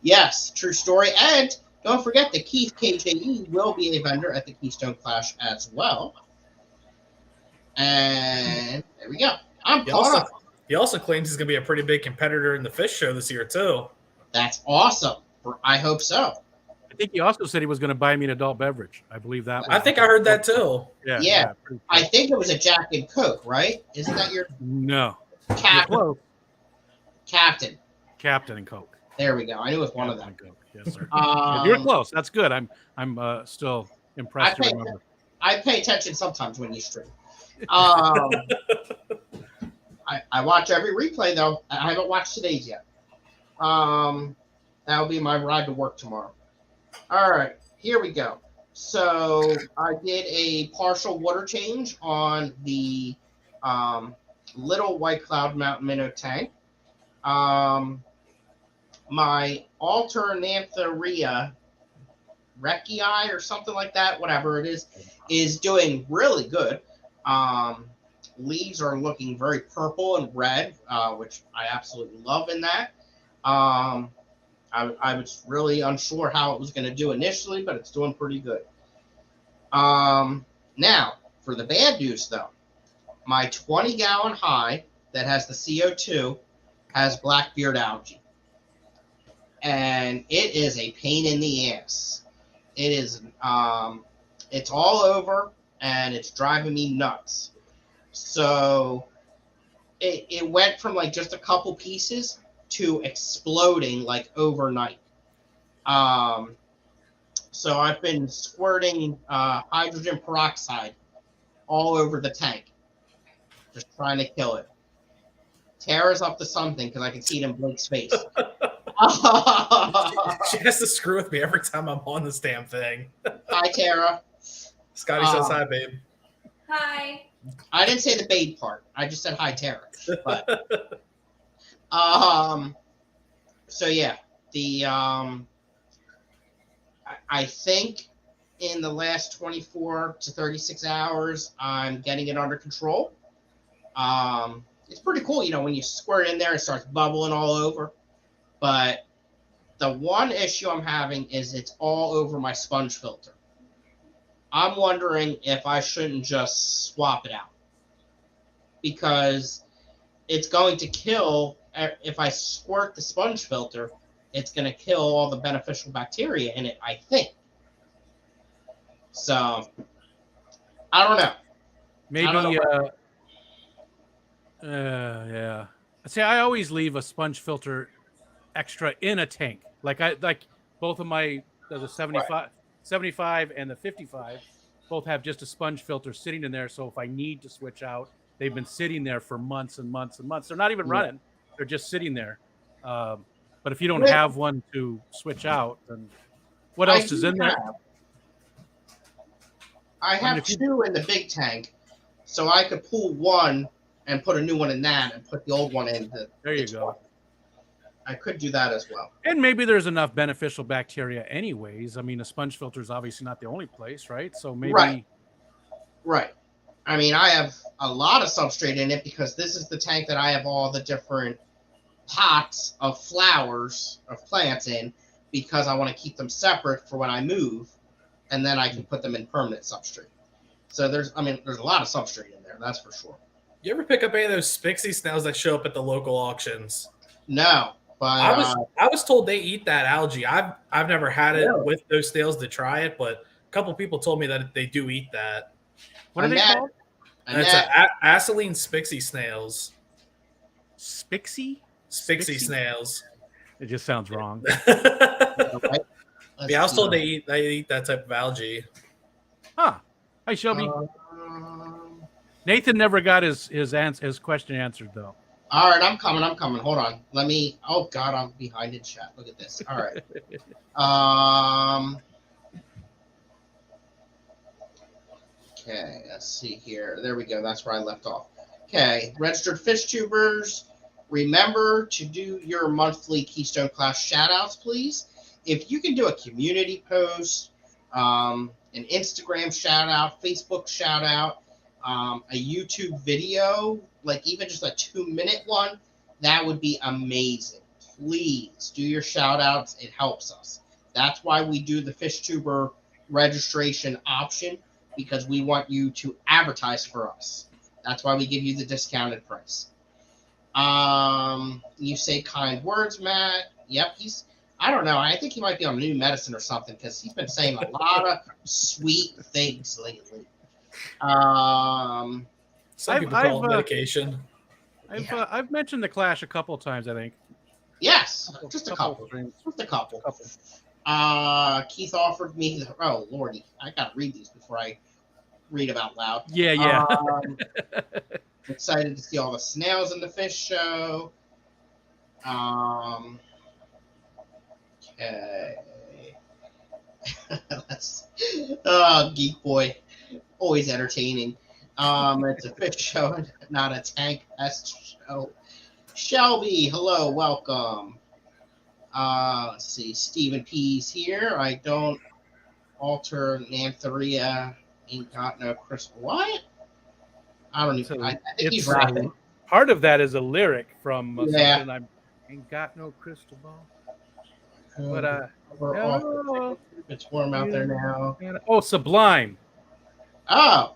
Yes, true story. And don't forget that Keith KJE will be a vendor at the Keystone Clash as well. And there we go. I'm caught up. He also claims he's going to be a pretty big competitor in the fish show this year, too. That's awesome. I hope so. I think he also said he was going to buy me an adult beverage. I believe that. I think I heard that, too. Yeah. I think it was a Jack and Coke, right? Isn't that your No. captain? Captain. Captain and Coke. There we go. I knew it was one of them. Coke. Yes, sir. You're close. That's good. I'm still impressed to remember. I pay attention sometimes when you stream. I watch every replay though. I haven't watched today's yet. That'll be my ride to work tomorrow. All right, here we go. So I did a partial water change on the little White Cloud Mountain minnow tank. My Alternantheria recii or something like that, whatever it is doing really good. Leaves are looking very purple and red, which I absolutely love in that. I was really unsure how it was going to do initially, but it's doing pretty good. Now, for the bad news, though, my 20-gallon high that has the CO2 has blackbeard algae. And it is a pain in the ass. It is, it's all over, and it's driving me nuts. So it went from like just a couple pieces to exploding like overnight. So I've been squirting hydrogen peroxide all over the tank, just trying to kill it. Tara's up to something because I can see it in Blake's face. She has to screw with me every time I'm on this damn thing. Hi, Tara. Scotty says hi, babe. Hi. I didn't say the babe part. I just said hi, Tara. But so yeah, the I think in the last 24 to 36 hours, I'm getting it under control. It's pretty cool, you know, when you squirt in there, it starts bubbling all over. But the one issue I'm having is it's all over my sponge filter. I'm wondering if I shouldn't just swap it out, because it's going to kill, if I squirt the sponge filter, it's going to kill all the beneficial bacteria in it, I think. So, I don't know. Maybe, yeah. See, I always leave a sponge filter extra in a tank. Like both of my, the 75 and the 55 both have just a sponge filter sitting in there. So if I need to switch out, they've been sitting there for months and months and months. They're not even running. They're just sitting there. But if you don't have one to switch out, then what else is in there? I have two in the big tank, so I could pull one and put a new one in that and put the old one in. There you go. I could do that as well. And maybe there's enough beneficial bacteria anyways. I mean, a sponge filter is obviously not the only place, right? So maybe... Right. I mean, I have a lot of substrate in it because this is the tank that I have all the different pots of flowers, of plants in, because I want to keep them separate for when I move, and then I can put them in permanent substrate. So there's a lot of substrate in there, that's for sure. You ever pick up any of those Spixie snails that show up at the local auctions? No. But I was told they eat that algae. I've never had it with those snails to try it, but a couple people told me that they do eat that. What are they called? It's acetylene Spixie snails. Spixie snails. It just sounds wrong. Yeah, I was told they eat that type of algae. Huh. Hi, Shelby. Nathan never got his question answered though. All right, I'm coming. Hold on. Oh God, I'm behind in chat. Look at this. All right. Okay, let's see here. There we go. That's where I left off. Okay, registered fish tubers, remember to do your monthly Keystone Class shout-outs, please. If you can do a community post, an Instagram shout-out, Facebook shout-out, a YouTube video, like even just a 2-minute one, that would be amazing. Please do your shout-outs. It helps us. That's why we do the fish tuber registration option, because we want you to advertise for us. That's why we give you the discounted price. You say kind words, Matt. Yep, I don't know. I think he might be on new medicine or something, because he's been saying a lot of sweet things lately. Some people call it medication. I've mentioned the Clash a couple of times, I think. Yes, just a couple. Keith offered me. Oh lordy, I gotta read these before I read them out loud. Yeah. Excited to see all the snails in the fish show. Okay. Geek Boy, always entertaining. It's a fish show, not a tank pest show. Shelby, hello, welcome. Let's see, Stephen P's here. I don't alter Nantheria. Ain't got no crystal. What? I don't even. I think he's rapping. Part of that is a lyric from something I ain't got no crystal ball. But it's warm out there now. Oh, Sublime. Oh.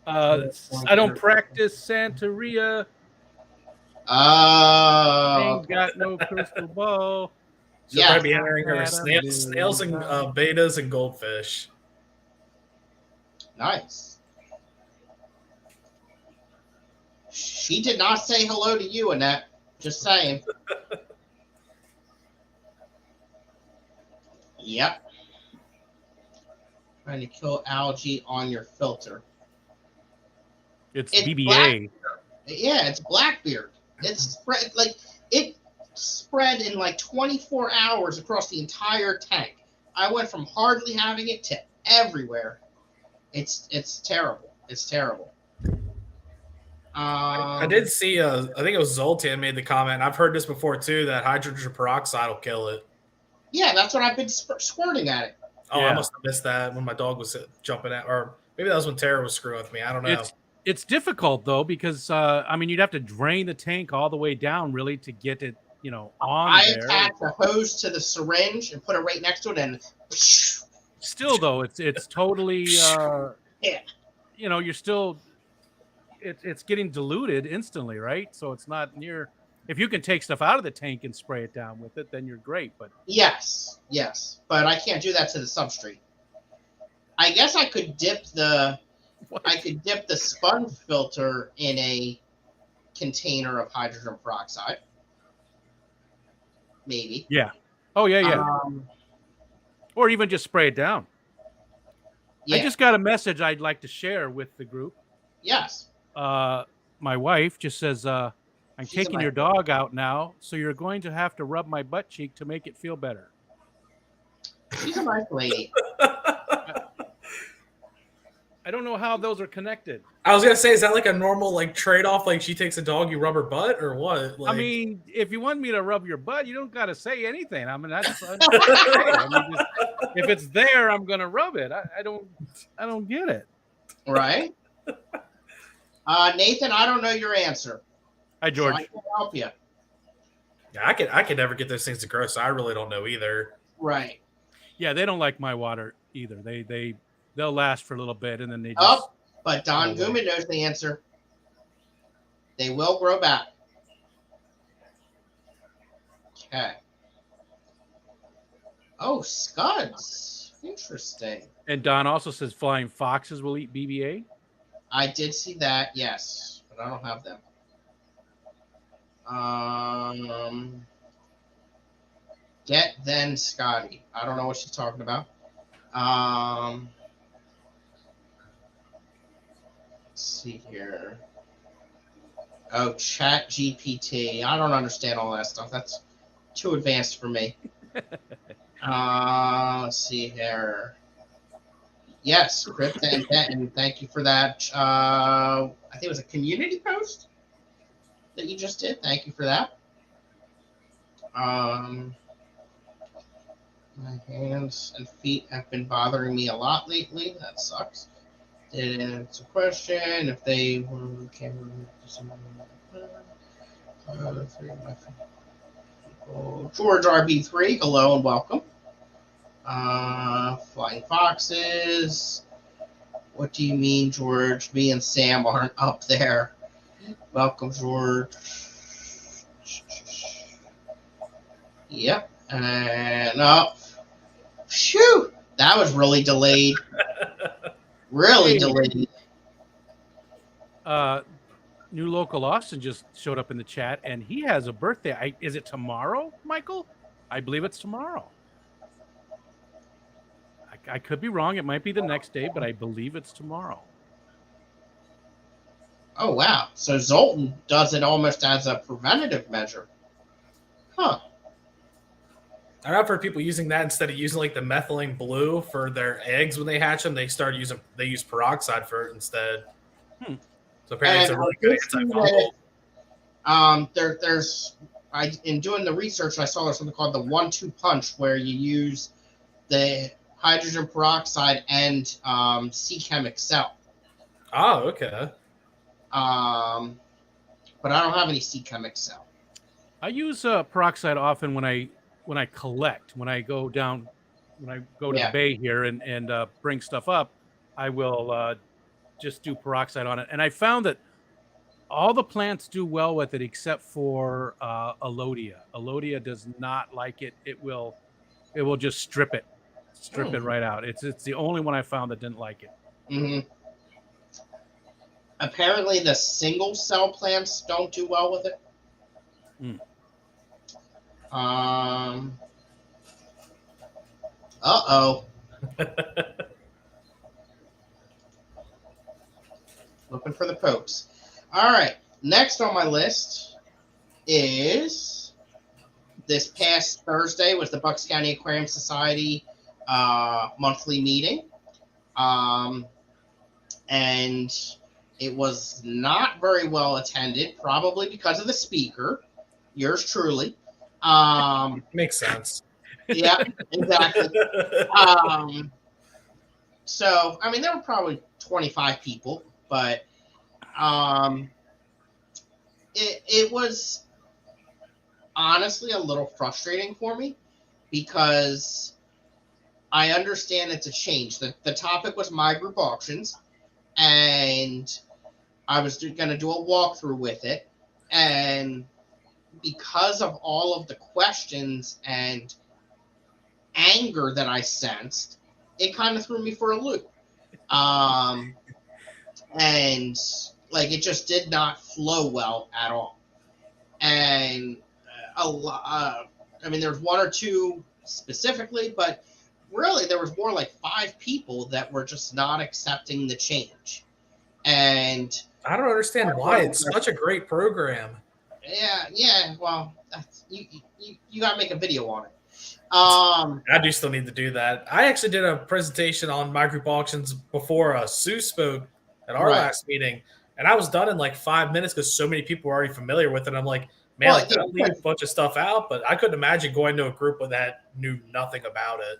I don't practice Santeria. Oh. Ain't got no crystal ball. So yeah. Probably entering her snails and betas and goldfish. Nice. She did not say hello to you, Annette. Just saying. Yep. trying to kill algae on your filter. It's It's BBA. Yeah, it's Blackbeard. It's spread it spread in like 24 hours across the entire tank. I went from hardly having it to everywhere. It's terrible. It's terrible. I did see. I think it was Zoltan made the comment. I've heard this before too. That hydrogen peroxide will kill it. Yeah, that's what I've been squirting at it. Oh, Yeah. I must have missed that when my dog was jumping at, or maybe that was when Tara was screwing with me. I don't know. It's difficult though because I mean you'd have to drain the tank all the way down really to get it on I there. attach a hose to the syringe and put it right next to it, and Still though, it's totally Yeah. you're still it's getting diluted instantly, right? So it's not near. If you can take stuff out of the tank and spray it down with it, then you're great. But yes, but I can't do that to the substrate. I guess I could dip the sponge filter in a container of hydrogen peroxide. Maybe. Yeah. Oh yeah. Or even just spray it down. Yeah. I just got a message I'd like to share with the group. Yes. My wife just says, I'm taking your dog out now, so you're going to have to rub my butt cheek to make it feel better. She's a nice lady. I don't know how those are connected. I was gonna say, is that like a normal like trade off? Like she takes a dog, you rub her butt, or what? Like... I mean, if you want me to rub your butt, you don't got to say anything. I mean, that's if it's there, I'm gonna rub it. I don't get it. Right. Nathan, I don't know your answer. Hi, George. So I can help you. Yeah, I could never get those things to grow, so I really don't know either. Right. Yeah, they don't like my water either. They'll last for a little bit and then they just. But Don Guma knows the answer. They will grow back. Okay. Oh, scuds. Interesting. And Don also says flying foxes will eat BBA. I did see that, yes, but I don't have them. Get then Scottie. I don't know what she's talking about. Let's see here. Oh, Chat GPT. I don't understand all that stuff. That's too advanced for me. Let's see here. Yes, Crypt and Denton, thank you for that. I think it was a community post that you just did. Thank you for that. My hands and feet have been bothering me a lot lately. That sucks. Didn't answer a question. If they were George RB3, hello and welcome. Flying foxes. What do you mean, George? Me and Sam aren't up there. Welcome, George. Yep. And up. Phew! That was really delayed. Really delayed. New local Austin just showed up in the chat, and he has a birthday. Is it tomorrow, Michael? I believe it's tomorrow. I could be wrong. It might be the next day, but I believe it's tomorrow. Oh, wow. So Zoltan does it almost as a preventative measure. Huh. I've heard people using that instead of using like the methylene blue for their eggs when they hatch them. They use peroxide for it instead. So apparently it's a really good antifungal. In doing the research, I saw there's something called the 1-2 punch, where you use the hydrogen peroxide and C-Chem Excel. Oh, okay. But I don't have any C-Chem Excel. I use peroxide often when I collect. When I go to the bay here and bring stuff up, I will just do peroxide on it. And I found that all the plants do well with it except for Alodia. Alodia does not like it. It will just strip it right out. It's the only one I found that didn't like it. Mm-hmm. Apparently, the single cell plants don't do well with it. Uh-oh. Looking for the pokes. All right. Next on my list is this past Thursday was the Bucks County Aquarium Society monthly meeting. And it was not very well attended, probably because of the speaker, yours truly. Makes sense. Yeah, exactly. So, I mean, there were probably 25 people, but it was honestly a little frustrating for me because I understand it's a change. The topic was my group auctions, and I was going to do a walkthrough with it. And because of all of the questions and anger that I sensed, it kind of threw me for a loop. And like it just did not flow well at all. And I mean, there's one or two specifically, but really there was more like 5 people that were just not accepting the change. And I don't understand why. It's such a great program. Yeah. Well, you got to make a video on it. I do still need to do that. I actually did a presentation on my group auctions before Sue spoke at our last meeting, and I was done in like 5 minutes because so many people were already familiar with it. I'm like, man, I did leave a bunch of stuff out, but I couldn't imagine going to a group that knew nothing about it.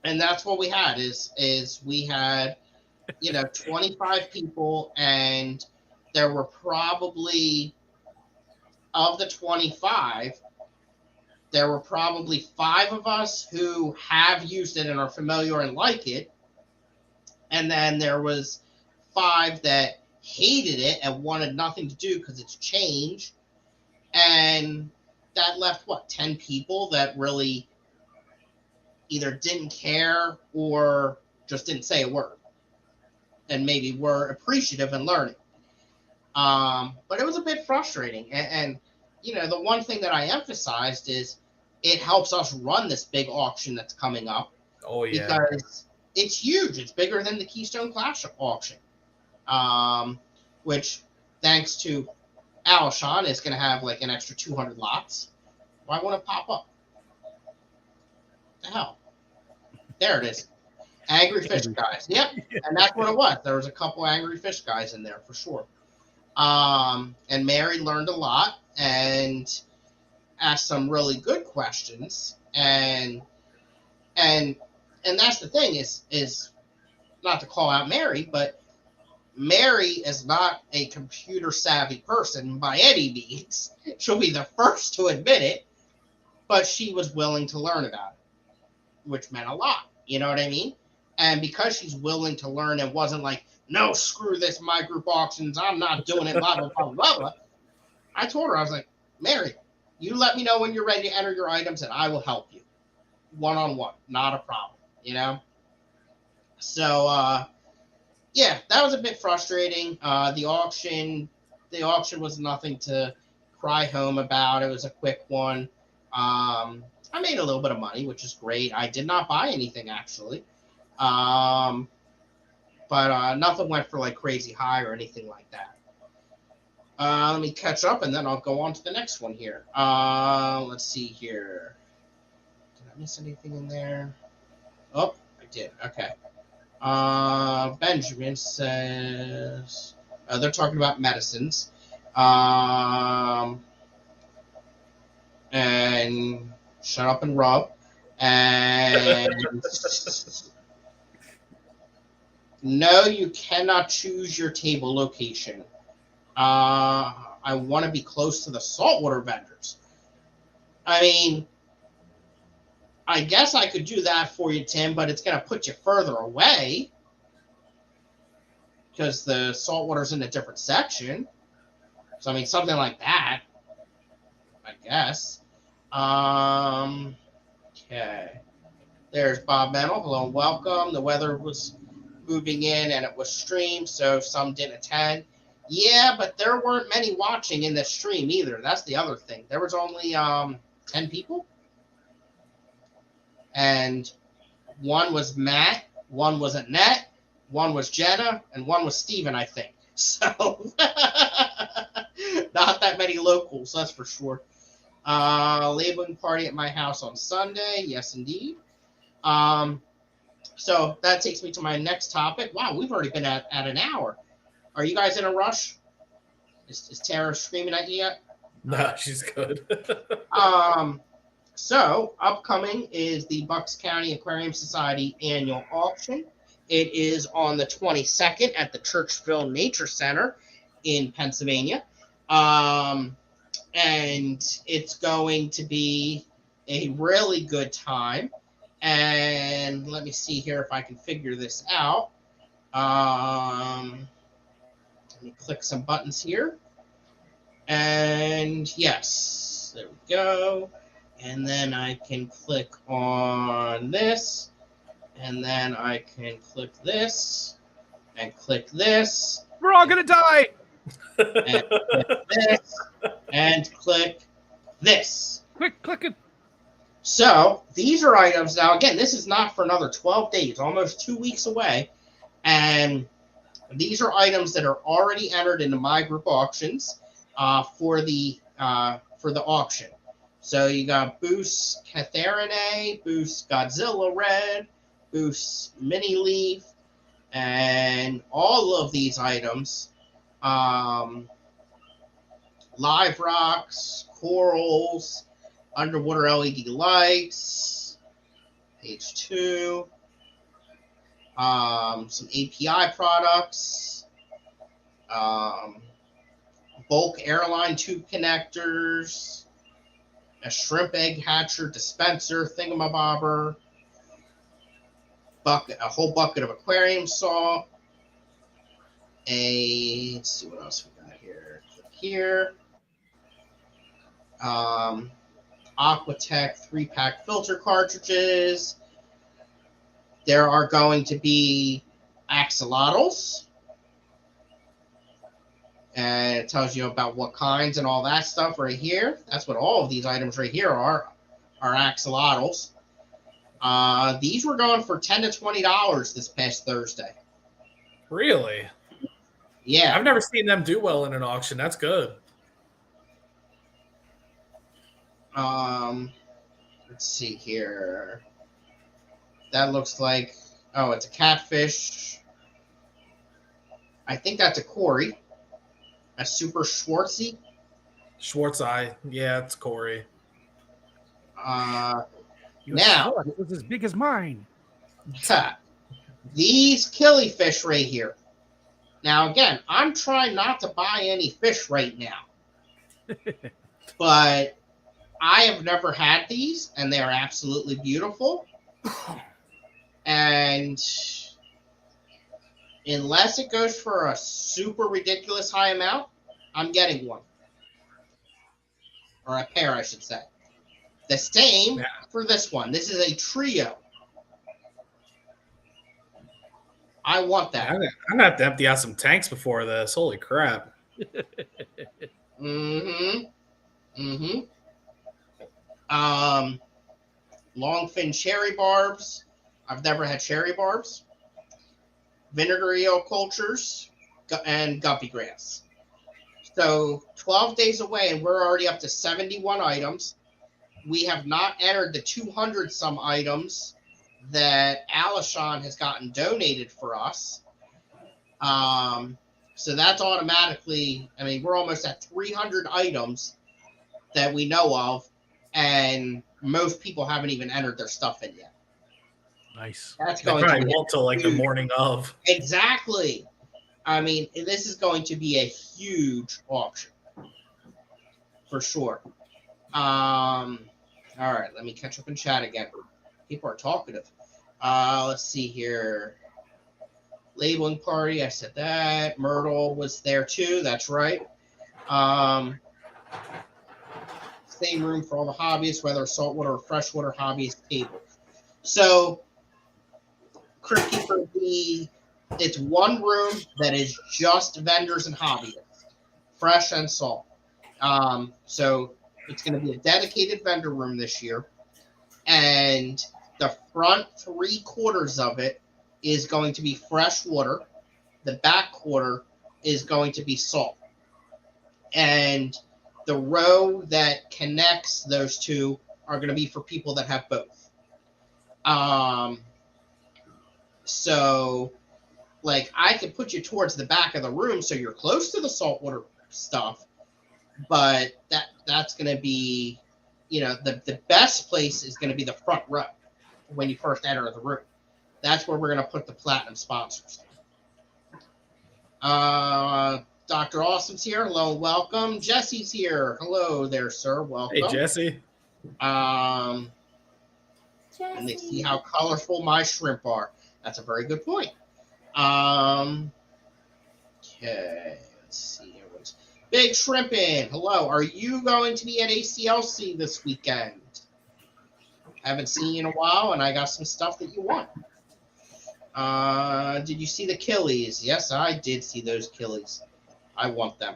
And that's what we had is we had 25 people, and there were probably, of the 25, there were probably 5 of us who have used it and are familiar and like it. And then there was 5 that hated it and wanted nothing to do because it's changed. And that left, 10 people that really either didn't care or just didn't say a word. And maybe were appreciative and learning. But it was a bit frustrating. And the one thing that I emphasized is it helps us run this big auction that's coming up. Oh, yeah. Because it's huge. It's bigger than the Keystone Clash auction. Which, thanks to Alshon, is going to have like an extra 200 lots. Why won't it pop up? What the hell? There it is. Angry Fish guys. Yep. And that's what it was. There was a couple Angry Fish guys in there for sure. And Mary learned a lot and asked some really good questions. And that's the thing is not to call out Mary, but Mary is not a computer savvy person by any means. She'll be the first to admit it, but she was willing to learn about it, which meant a lot. You know what I mean? And because she's willing to learn and wasn't like, no, screw this, my group auctions, I'm not doing it, blah, blah, blah, blah, blah. I told her, I was like, Mary, you let me know when you're ready to enter your items and I will help you. One-on-one, not a problem, So, yeah, that was a bit frustrating. The auction was nothing to cry home about. It was a quick one. I made a little bit of money, which is great. I did not buy anything, actually. But nothing went for like crazy high or anything like that. Let me catch up and then I'll go on to the next one here. Let's see here. Did I miss anything in there? Oh, I did. Okay. Benjamin says they're talking about medicines. And shut up and rub. And no, you cannot choose your table location. I want to be close to the saltwater vendors. I mean, I guess I could do that for you, Tim, but it's going to put you further away because the saltwater's in a different section. So, I mean, something like that, I guess. Okay. There's Bob Mennel. Hello and welcome. The weather was moving in and it was streamed, so some didn't attend. Yeah, but there weren't many watching in the stream either. That's the other thing. There was only 10 people. And one was Matt, one was Annette, one was Jenna, and one was Steven, I think. So not that many locals, that's for sure. Labeling party at my house on Sunday. Yes, indeed. So that takes me to my next topic. Wow, we've already been at an hour. Are you guys in a rush? Is Tara screaming at you yet? No, she's good. So upcoming is the Bucks County Aquarium Society annual auction. It is on the 22nd at the Churchville Nature Center in Pennsylvania. And it's going to be a really good time. And let me see here if I can figure this out. Let me click some buttons here. And yes, there we go. And then I can click on this. And then I can click this. And click this. We're all going to die. And click this. And click this. Quick, click it. So these are items. Now, again, this is not for another 12 days, almost 2 weeks away. And these are items that are already entered into my group auctions for the auction. So you got Boost Catharine, Boost Godzilla Red, Boost Mini Leaf, and all of these items, live rocks, corals, underwater LED lights, page 2, some API products, bulk airline tube connectors, a shrimp egg hatcher dispenser thingamabobber, a whole bucket of aquarium salt, let's see what else we got here. Click here. Aquatech 3-pack filter cartridges. There are going to be axolotls. And it tells you about what kinds and all that stuff right here. That's what all of these items right here are axolotls. These were going for $10 to $20 this past Thursday. Really? Yeah. I've never seen them do well in an auction. That's good. Let's see here. That looks like, it's a catfish. I think that's a Corey. A Super Schwartzy. Schwartz Eye. Yeah, it's Corey. Now, it was as big as mine. These killifish right here. Now, again, I'm trying not to buy any fish right now. But I have never had these, and they are absolutely beautiful. And unless it goes for a super ridiculous high amount, I'm getting one. Or a pair, I should say. The same for this one. This is a trio. I want that. I'm going to have to empty out some tanks before this. Holy crap. Longfin cherry barbs. I've never had cherry barbs. Vinegar eel cultures and guppy grass. So 12 days away, and we're already up to 71 items. We have not entered the 200 some items that Alishon has gotten donated for us. So that's automatically, we're almost at 300 items that we know of, and most people haven't even entered their stuff in yet. Nice. That's They going probably to be won't till like the morning of. Exactly. This is going to be a huge auction for sure. All right, let me catch up in chat again. People are talkative. Let's see here. Labeling party, I said that. Myrtle was there too. That's right. Same room for all the hobbyists, whether saltwater or freshwater hobbyist table. So, Crypt Keeper, it's one room that is just vendors and hobbyists, fresh and salt. So it's going to be a dedicated vendor room this year, and the front 3/4 of it is going to be freshwater. The back quarter is going to be salt. And the row that connects those two are going to be for people that have both. So, like, I could put you towards the back of the room so you're close to the saltwater stuff, but that's going to be, the best place is going to be the front row when you first enter the room. That's where we're going to put the platinum sponsors. Dr. Awesome's here. Hello, welcome. Jesse's here. Hello there, sir. Welcome. Hey, Jesse. And they see how colorful my shrimp are. That's a very good point. Okay, let's see. Everyone's Big Shrimpin'. Hello. Are you going to be at ACLC this weekend? Haven't seen you in a while, and I got some stuff that you want. Did you see the Killies? Yes, I did see those Killies. I want them.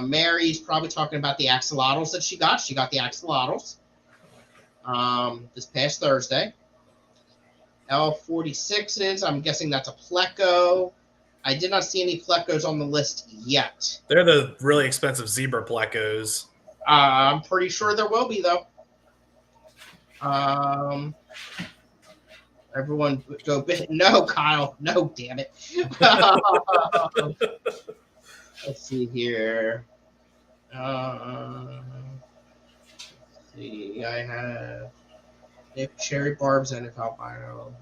Mary's probably talking about the axolotls that she got. She got the axolotls this past Thursday. L46s, I'm guessing that's a pleco. I did not see any plecos on the list yet. They're the really expensive zebra plecos. I'm pretty sure there will be, though. Everyone go bit. No, Kyle. No, damn it. Let's see here. Let's see. I have if cherry barbs and if albino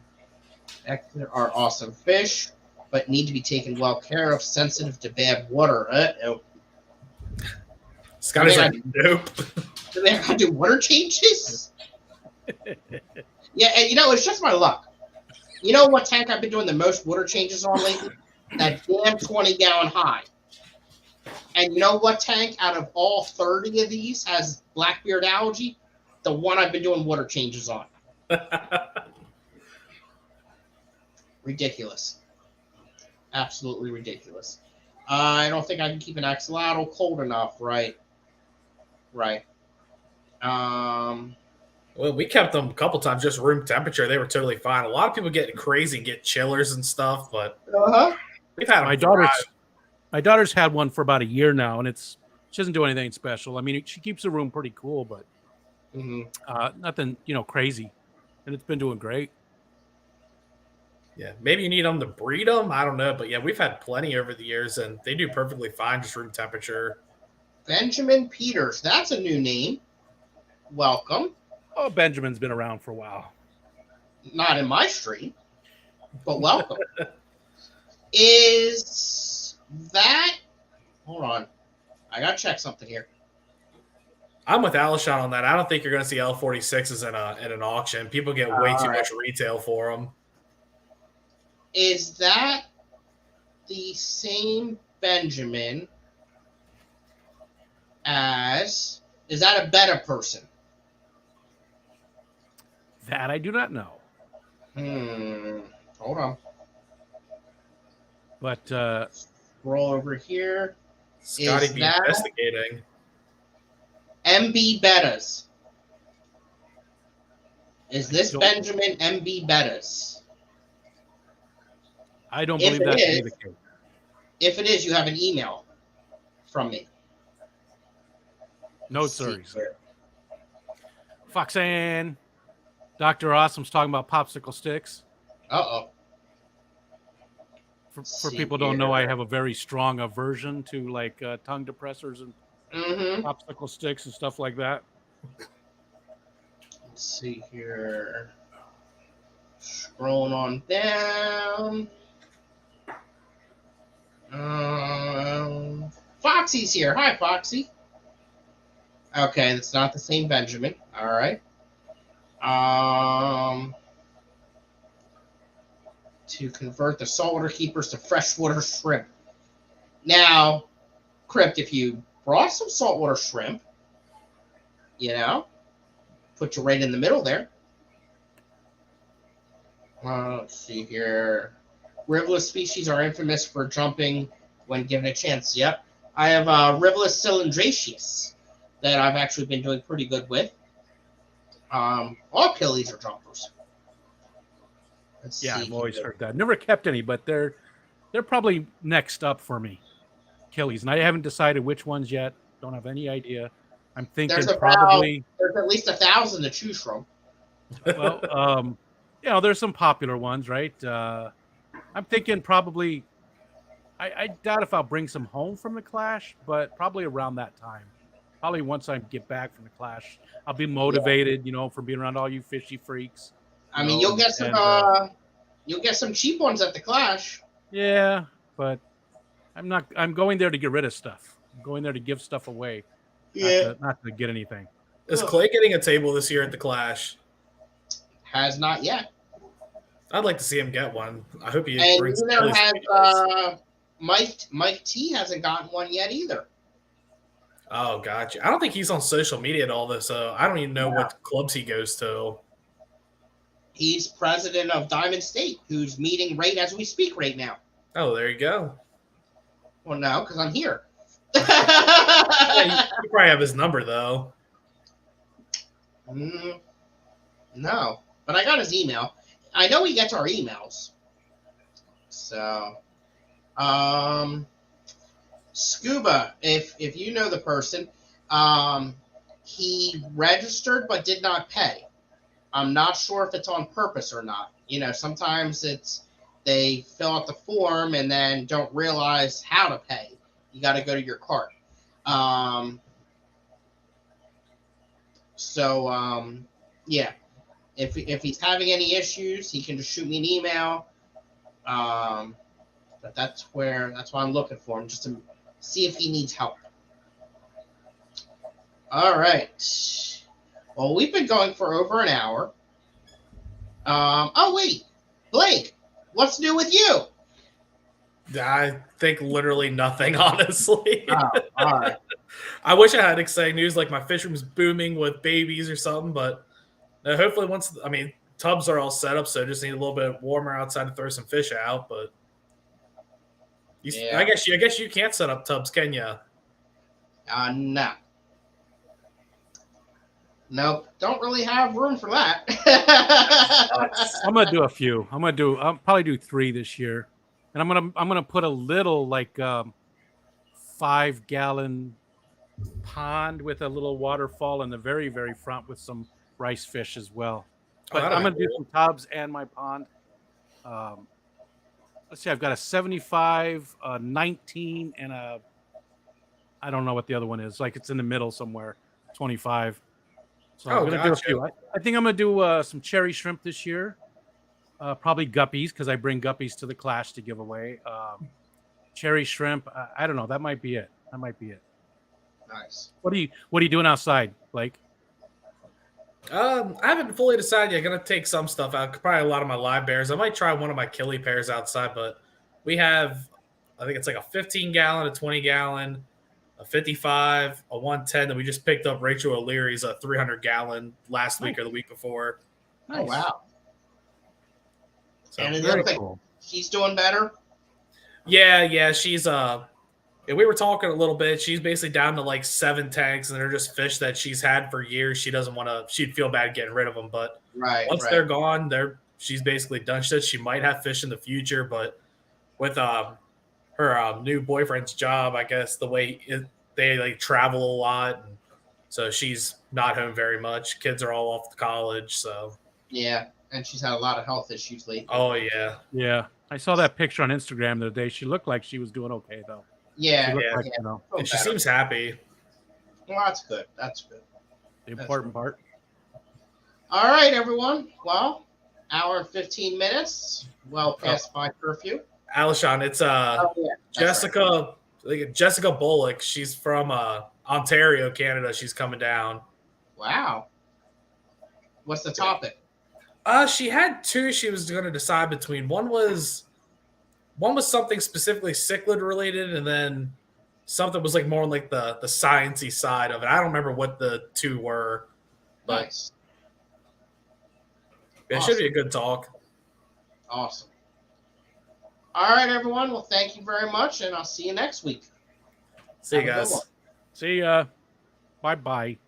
are awesome fish, but need to be taken well care of, sensitive to bad water. Nope. Scottie's like, nope. Do they have to do water changes? Yeah, and it's just my luck. You know what tank I've been doing the most water changes on lately? That damn 20-gallon high. And you know what tank out of all 30 of these has blackbeard algae? The one I've been doing water changes on. Ridiculous. Absolutely ridiculous. I don't think I can keep an axolotl cold enough, right? Right. Well, we kept them a couple times just room temperature. They were totally fine. A lot of people get crazy and get chillers and stuff, but we've had them. My daughter's had one for about a year now, and she doesn't do anything special. I mean, she keeps the room pretty cool, but nothing, crazy. And it's been doing great. Yeah, maybe you need them to breed them. I don't know, but yeah, we've had plenty over the years, and they do perfectly fine just room temperature. Benjamin Peters, that's a new name. Welcome. Oh, Benjamin's been around for a while. Not in my stream, but welcome. Is that? Hold on, I gotta check something here. I'm with Alishon on that. I don't think you're going to see L46s in an auction. People get way too much retail for them. Is that the same Benjamin as? Is that a better person? That I do not know. Hold on. But scroll over here. Scottie be investigating. MB Bettas. Is this Benjamin MB Bettas? I don't believe that to be the case. If it is, you have an email from me. No, sir. Foxanne. Dr. Awesome's talking about popsicle sticks. Uh-oh. For people who don't know, I have a very strong aversion to tongue depressors and popsicle sticks and stuff like that. Let's see here. Scrolling on down. Foxy's here. Hi, Foxy. Okay, that's not the same Benjamin. All right. To convert the saltwater keepers to freshwater shrimp. Now, Crypt, if you brought some saltwater shrimp, put you right in the middle there. Let's see here. Rivulet species are infamous for jumping when given a chance. Yep. I have Rivulet cylindraceus that I've actually been doing pretty good with. All killies are jumpers. I've always heard that. Never kept any, but they're they're probably next up for me, Achilles, and I haven't decided which ones yet. Don't have any idea. I'm thinking There's probably. there's at least 1,000 to choose from. Well, there's some popular ones, right? I'm thinking probably. I doubt if I'll bring some home from the Clash, but probably around that time. Probably once I get back from the Clash, I'll be motivated, for being around all you fishy freaks. I mean, you'll get some cheap ones at the Clash. Yeah, but I'm going there to get rid of stuff. I'm going there to give stuff away. Yeah. Not to get anything. Is Clay getting a table this year at the Clash? Has not yet. I'd like to see him get one. I hope he brings. And neither has Mike T hasn't gotten one yet either. Oh, gotcha. I don't think he's on social media at all, though, so I don't even know what clubs he goes to. He's president of Diamond State, who's meeting right as we speak right now. Oh, there you go. Well, no, because I'm here. Yeah, you probably have his number, though. No, but I got his email. I know he gets our emails. So, Scuba, if you know the person, he registered but did not pay. I'm not sure if it's on purpose or not. Sometimes they fill out the form and then don't realize how to pay. You got to go to your cart. Yeah. If he's having any issues, he can just shoot me an email. But that's why I'm looking for him, just to see if he needs help. All right. Well, we've been going for over an hour. Oh wait, Blake, what's new with you? I think literally nothing, honestly. Oh, all right. I wish I had exciting news, like my fish room's booming with babies or something, but hopefully tubs are all set up, so just need a little bit warmer outside to throw some fish out. But I guess you can't set up tubs, can you? No. Nope, don't really have room for that. I'm gonna do a few. I'll probably do 3 this year, and I'm gonna put a little 5-gallon pond with a little waterfall in the very, very front with some rice fish as well. But I'm gonna do some tubs and my pond. Let's see, I've got a 75, a 19, and I don't know what the other one is. It's in the middle somewhere, 25. So I'm going to do a few. I think I'm going to do some cherry shrimp this year. Probably guppies, because I bring guppies to the Clash to give away. Cherry shrimp. I don't know. That might be it. Nice. What are you doing outside, Blake? I haven't fully decided yet. I'm going to take some stuff out. Probably a lot of my live bears. I might try one of my killie pairs outside, but we have, I think it's like a 15-gallon, a 20-gallon, a 55, a 110 that we just picked up Rachel O'Leary's a 300-gallon last week or the week before. Nice. Oh, wow. So, and it looks like she's doing better? Yeah, she's we were talking a little bit. She's basically down to 7 tanks, and they're just fish that she's had for years. She doesn't want to. She'd feel bad getting rid of them, but once they're gone, she's basically done. She said she might have fish in the future, but with her new boyfriend's job, I guess the way they travel a lot, and so she's not home very much. Kids are all off to college, so yeah, and she's had a lot of health issues lately. Oh yeah. I saw that picture on Instagram the other day. She looked like she was doing okay though. Yeah. And she seems happy. Well, that's good. The important part. All right, everyone. Well, hour and 15 minutes. Well past my curfew. Alishon, it's Jessica. Right. Jessica Bullock. She's from Ontario, Canada. She's coming down. Wow. What's the topic? She had 2 she was going to decide between. One was something specifically cichlid related, and then something was more on the sciencey side of it. I don't remember what the 2 were, but nice. It should be a good talk. Awesome. All right, everyone. Well, thank you very much, and I'll see you next week. See you guys. See ya. Bye-bye.